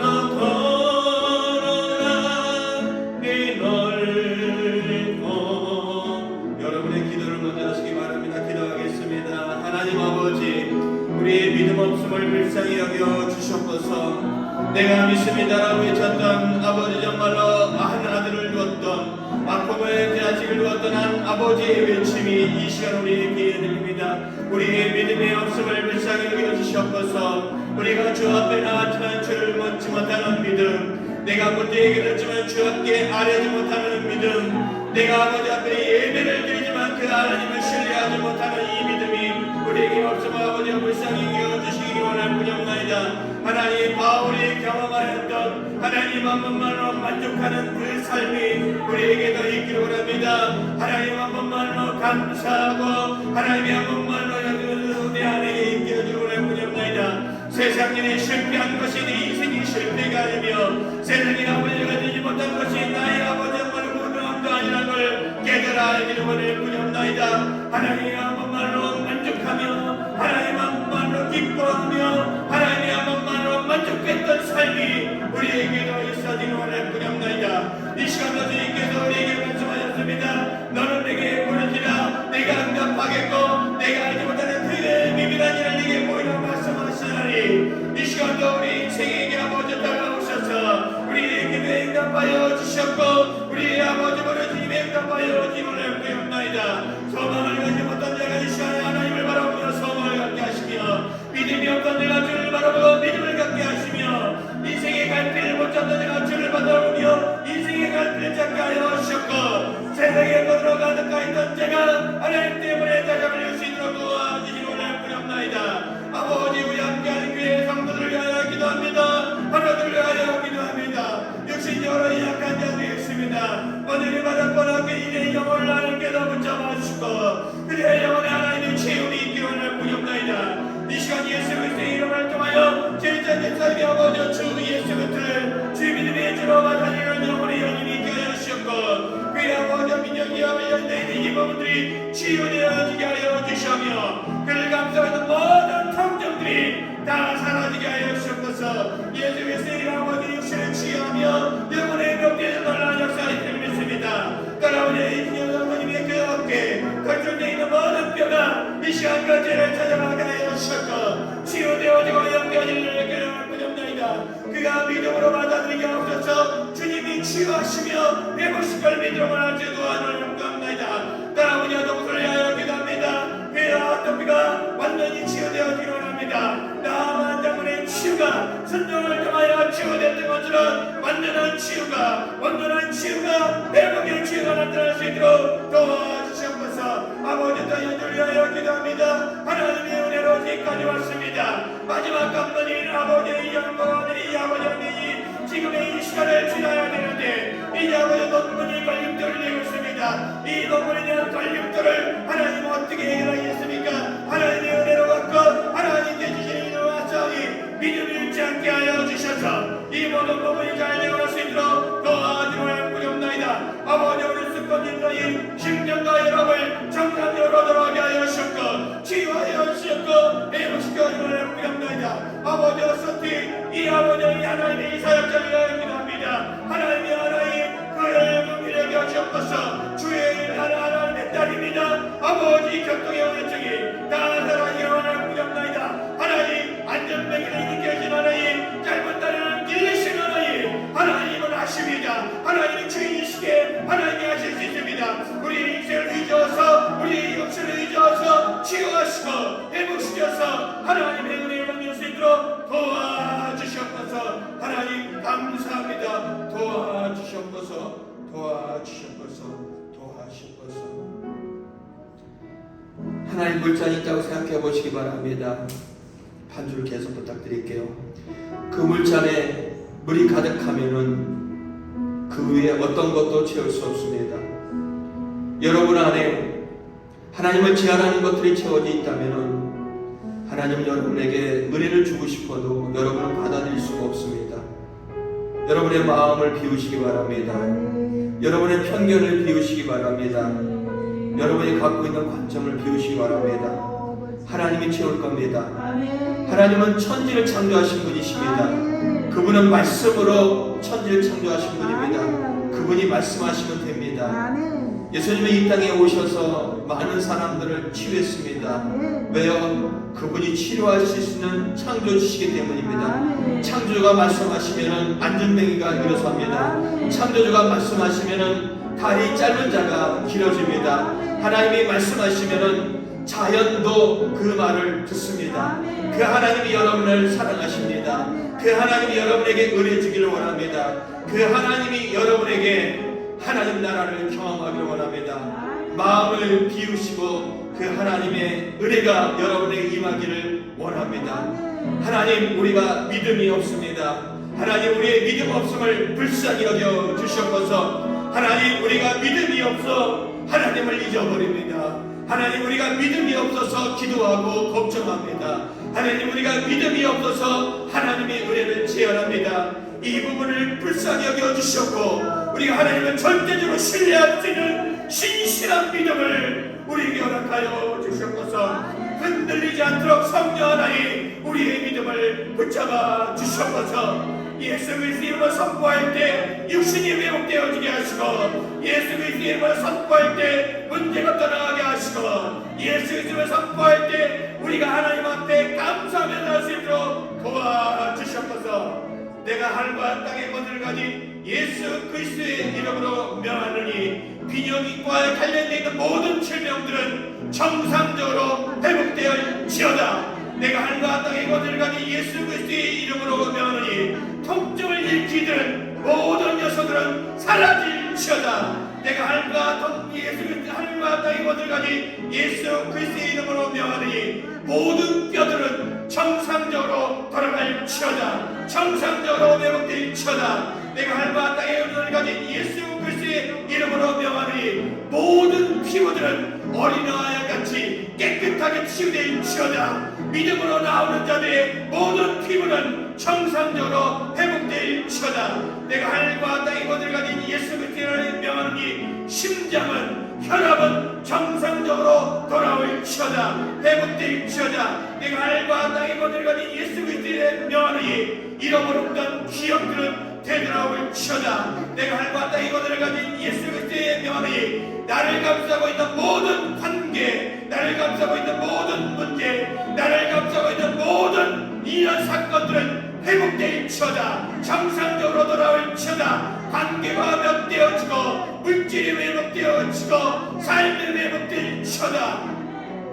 걸어라 내 넓고 여러분의 기도를 먼저 하시기 바랍니다. 기도하겠습니다. 하나님 아버지, 우리의 믿음 없음을 불쌍히 여겨 주셨소서. 내가 믿습니다라고 외쳤던 아버지, 정말로 한 아들을 두었던 아픔의 자식을 두었던 한 아버지의 외침이 이 시간 우리에게 들립니다. 우리의 믿음의 없음을 불쌍히 여겨 주셨소서. 우리가 주 앞에 나왔지만 주를 묻지 못하는 믿음, 내가 문제 해결했지만 주 앞에 아뢰지 못하는 믿음, 내가 아버지 앞에 예배를 드리지만 그 하나님을 신뢰하지 못하는 이 믿음이 우리에게 없음을 아버지가 불쌍히 여겨 주시기 원하옵나이다. 하나님, 바울이 경험하였던 하나님 한 번만으로 만족하는 그 삶이 우리에게도 있기를 원합니다. 하나님 한 번만으로 감사하고 하나님이 한 번만으로 내 안에 있게 해주기를 원합니다. 세상에 실패한 것이 내 인생이 실패가 아니며 세상에 아버지가 되지 못한 것이 나의 아버지 정말 무능함도 아니라는 걸 깨달아 알기를 원합니다. 하나님 한 번만으로 만족하며 하나님 한 번만으로 기뻐하며 하나님 한 번만으로 만족했던 삶이 우리에게도 있어지는 원합니다. 이 시간도 주님께서 우리에게 말씀하셨습니다. 너는 내게 부르지라 내가 응답하겠고 내가 알지 못하는 그의 비밀한 일을 내게 보이라 말씀하시나니 이 시간도 우리 인생에게 아버지 다가오셔서 우리의 기도에 응답하여 주셨고 우리의 아버지 부르짖음에 응답하여 주시옵나이다. 소망을 가지 못한 자가 이 시간에 하나님을 바라보며 소망을 갖게 하시며 믿음이 없던 자가 주를 바라보고 믿음을 갖게 하시며 인생의 갈피를 못 잡는 자가 주를 바라보며 인생의 갈피를 잡게 하여 주셨고 세상의 것으로 가득하 있던 자가 하나님 때문에 다잡을 수 있도록 도와주시기 원하옵나이다. 아버지, 우리 함께하는 교회 성도들을 위하여 기도합니다. 하나님을 위하여 기도합니다. 육신적으로 약한 자들이 있습니다. 오늘이 받았거나 그들의 영혼을 하나님께서 붙잡아 주시고 그들의 영혼에 하나님의 체험이 있기를 원하옵나이다. 이 시간 예수 그리스도의 이름을 통하여 제자 집사님의 아버지 주 예수 그리스도를 주 믿음의 주로 받아들이는 영혼의 영혼이 있게 하여 주셨고 그의 아버지 민영이 아버지 내는 이 부분들이 치유되어지게 하여 주시며 그를 감싸는 모든 통증들이 다 사라지게 하여 주셨소서. 예수 그리스도의 이름 아버지 육신을 치유하며 영혼의 병들에서 놀라운 역사를 믿습니다. 따라오니 이녀님의 그 어깨 걸쭉되어 있는 모든 뼈가 이 시간과 죄를 찾아가게 하여 주셨고 치유되어지고 영되어지는 그리옵나이다. 그가 믿음으로 받아들이게 하옵소서. 주님이 치유하시며 회복시킬 걸 믿음으로 할 수 도와주옵나이다. 따라오니 동서를 하여 기도합니다. 그의 어떤 뼈가 완전히 치유되어지기를 원합니다. 나만 장군의 치유가 선정을 통하여 치유됐던 것처럼 완전한 치유가 회복의 치유가 나타날 수 있도록 도와주시옵소서. 아버지 땅을 위하여 기도합니다. 하나님의 은혜로 여기까지 왔습니다. 마지막 감독인 아버지의 영광을 이 아버지의 지금의 이 시간을 지나야 되는데 이 아버지 논문이 걸림돌을 내고 있습니다. 이 논문에 대한 걸림돌을 하나님 어떻게 해결하겠습니까? 하나님의 은혜로 갖고 하나님께 주시는 이름을 왔사오니 믿음을 잃지 않게 하여 주셔서 이 모든 부분이 잘 되어갈 수 있도록 도와주옵나이다. 아버지 우리 수권진들의 심정과 혈압을 정상적으로 돌아가게 하여 주셨고 치유하여 주셨고 회복시켜 주옵나이다. 아버지 어서티 이 아버지의 하나님의 이 사역자를 위하여 기도합니다. 하나님의 하나님 그의 긍휼히 여기옵소서. 주의 하나님의 딸입니다. 아버지 격동의 오른쪽이 다 사랑하기를 원하옵나이다. 하나님 안전뱅이를 일으켜주신 하나님 짧은 다리를 길리신 하나님 하나님은 아십니다. 하나님이 주인이시게 하나님이 하실 수 있습니다. 우리 인생을 위주어서 우리 육신을 위주어서 치유하시고 회복시켜서 하나님의 은혜를 받을 수 있도록 도와주셨소서. 하나님 감사합니다. 도와주셨소서. 하나님 물잔이 있다고 생각해 보시기 바랍니다. 한 줄 계속 부탁드릴게요. 그 물잔에 물이 가득하면은 그 위에 어떤 것도 채울 수 없습니다. 여러분 안에 하나님을 제한하는 것들이 채워져 있다면은 하나님은 여러분에게 은혜를 주고 싶어도 여러분은 받아들일 수가 없습니다. 여러분의 마음을 비우시기 바랍니다. 여러분의 편견을 비우시기 바랍니다. 여러분이 갖고 있는 관점을 비우시기 바랍니다. 하나님이 채울 겁니다. 하나님은 천지를 창조하신 분이십니다. 그분은 말씀으로 천지를 창조하신 분입니다. 그분이 말씀하시면 됩니다. 예수님은 이 땅에 오셔서 많은 사람들을 치유했습니다. 왜요? 그분이 치료하실 수 있는 창조주시기 때문입니다. 창조주가 말씀하시면 안전뱅이가 일어섭니다. 창조주가 말씀하시면 다리 짧은 자가 길어집니다. 하나님이 말씀하시면 자연도 그 말을 듣습니다. 그 하나님이 여러분을 사랑하십니다. 그 하나님이 여러분에게 은혜 주기를 원합니다. 그 하나님이 여러분에게 하나님 나라를 경험하기를 원합니다. 마음을 비우시고 그 하나님의 은혜가 여러분에게 임하기를 원합니다. 하나님, 우리가 믿음이 없습니다. 하나님, 우리의 믿음 없음을 불쌍히 여겨 주셨어서 하나님, 우리가 믿음이 없어 하나님을 잊어버립니다. 하나님, 우리가 믿음이 없어서 기도하고 걱정합니다. 하나님, 우리가 믿음이 없어서 하나님의 은혜를 제한합니다. 이 부분을 불쌍히 여겨 주셨고 우리가 하나님을 절대적으로 신뢰할 수 있는 신실한 믿음을 우리에게 허락하여 주셨소서. 흔들리지 않도록 성령 하나님 우리의 믿음을 붙잡아 주셨소서. 예수 그리스도 이름으로 선포할 때 육신이 회복되어지게 하시고, 예수 그리스도 이름으로 선포할 때 문제가 떠나가게 하시고, 예수 그리스도 이름으로 선포할 때 우리가 하나님 앞에 감사하며 나갈 수 있도록 도와주셨소서. 내가 하늘과 땅의 권세를 가진 예수 그리스도의 이름으로 명하노니 빈혈과 관련되어 있는 모든 질병들은 정상적으로 회복되어지어다. 내가 하늘과 땅의 권세를 가진 예수 그리스도의 이름으로 명하노니 통증을 일으키는 모든 요소들은 사라질지어다. 내가 하늘과 땅의 권세를 가진 예수 그리스도의 이름으로 명하노니 모든 뼈들은 정상적으로 돌아갈지어다. 정상적으로 회복될지어다. 내가 하늘과 땅의 권세를 가진 예수 그리스도의 이름으로 명하노니 모든 피부들은 어린아이와 같이 깨끗하게 치유될지어다. 믿음으로 나오는 자들의 모든 피부는 정상적으로 회복될지어다. 내가 하늘과 땅의 권세를 가진 예수 그리스도의 명하노니 심장은 혈압은 정상적으로 돌아올지어다. 회복될지어다. 내가 하늘과 땅의 권세를 가진 예수 그리스도의 명하노니 잃어버렸던 기억들은 되돌아올지어다. 내가 하늘과 땅의 권세를 가진 예수 그리스도의 명하노니 나를 감싸고 있는 모든 관계, 나를 감싸고 있는 모든 문제, 나를 감싸고 있는 모든 이런 사건들은 회복될지어다. 정상적으로 돌아올지어다. 관계가 회복되어지고 물질이 회복되어지고 삶이 회복될지어다.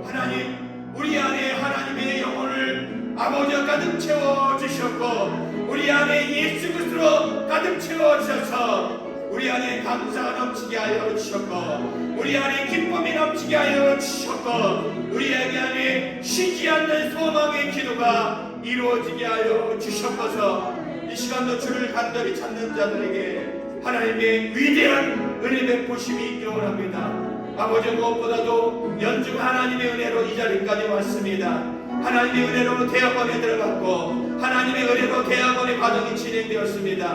하나님, 우리 안에 하나님의 영혼을 아버지가 가득 채워주셨고 우리 안에 예수 그리스도로 가득 채워주셔서 우리 안에 감사가 넘치게 하여 주셨고 우리 안에 기쁨이 넘치게 하여 주셨고 우리 안에 쉬지 않는 소망의 기도가 이루어지게 하여 주셨어서 이 시간도 주를 간절히 찾는 자들에게 하나님의 위대한 은혜 베푸심이 있기를 원합니다. 아버지, 무엇보다도 연중 하나님의 은혜로 이 자리까지 왔습니다. 하나님의 은혜로 대학원에 들어갔고 하나님의 은혜로 대학원의 과정이 진행되었습니다.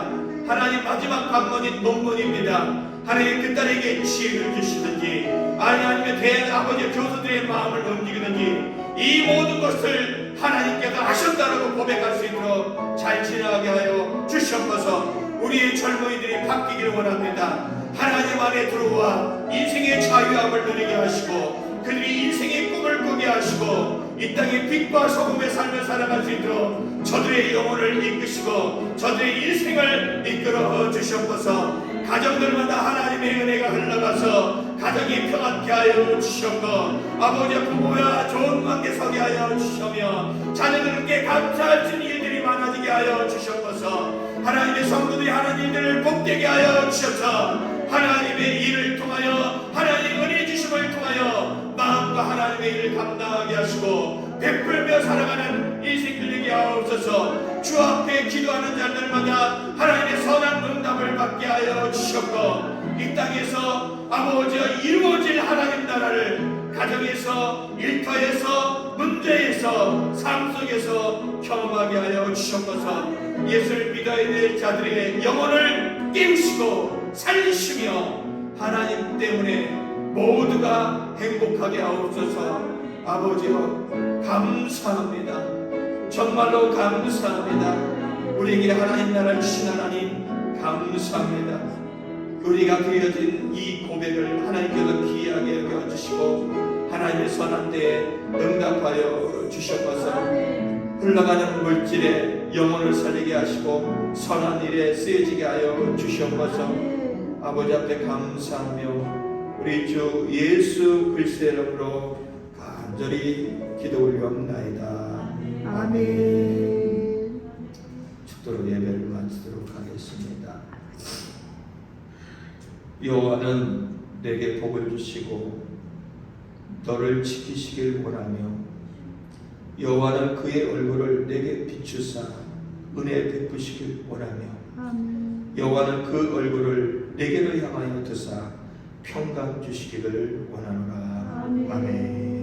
하나님 마지막 관문인 논문입니다. 하나님 그 딸에게 지혜를 주시든지 아니면 아버지 교수들의 마음을 움직이든지 이 모든 것을 하나님께서 하셨다라고 고백할 수 있도록 잘 지나가게 하여 주셨어서 우리의 젊은이들이 바뀌기를 원합니다. 하나님 안에 들어와 인생의 자유함을 누리게 하시고 그들이 인생의 꿈을 꾸게 하시고 이 땅의 빛과 소금의 삶을 살아갈 수 있도록 저들의 영혼을 이끄시고 저들의 인생을 이끌어 주셨어서 가정들마다 하나님의 은혜가 흘러가서 가정이 평안케 하여 주셨고 아버지 부모와 좋은 관계 서게 하여 주시며 자녀들께 감사할 수 있는 일들이 많아지게 하여 주셨어서 하나님의 성도들이 하나님들을 복되게 하여 주셔서 하나님의 일을 통하여 하나님의 은혜 주심을 통하여 마음과 하나님의 일을 감당하게 하시고 베풀며 살아가는 인생들 되게 하옵소서. 주 앞에 기도하는 자들마다 하나님의 선한 응답을 받게 하여 주셨고 이 땅에서 아버지와 이루어질 하나님 나라를 가정에서 일터에서 문 문제에서 삶 속에서 경험하게 하여 주셨소서. 예수를 믿어야 될 자들의 영혼을 깨우시고 살리시며 하나님 때문에 모두가 행복하게 하옵소서. 아버지여 감사합니다. 정말로 감사합니다. 우리에게 하나님 나라를 주신 하나님 감사합니다. 우리가 드려진 이 고백을 하나님께서 귀하게 여겨주시고 하나님의 선한 때에 응답하여 주셨소서. 흘러가는 물질에 영혼을 살리게 하시고 선한 일에 쓰여지게 하여 주셨소서. 아버지 앞에 감사하며 우리 주 예수 그리스도의 이름으로 간절히 기도 올려옵나이다. 아멘. 축도로 예배를 마치도록 하겠습니다. 여호와는 내게 복을 주시고 너를 지키시길 원하며 여호와는 그의 얼굴을 내게 비추사 은혜 베푸시길 원하며 아멘. 여호와는 그 얼굴을 내게로 향하여 드사 평강 주시기를 원하노라. 아멘. 아멘.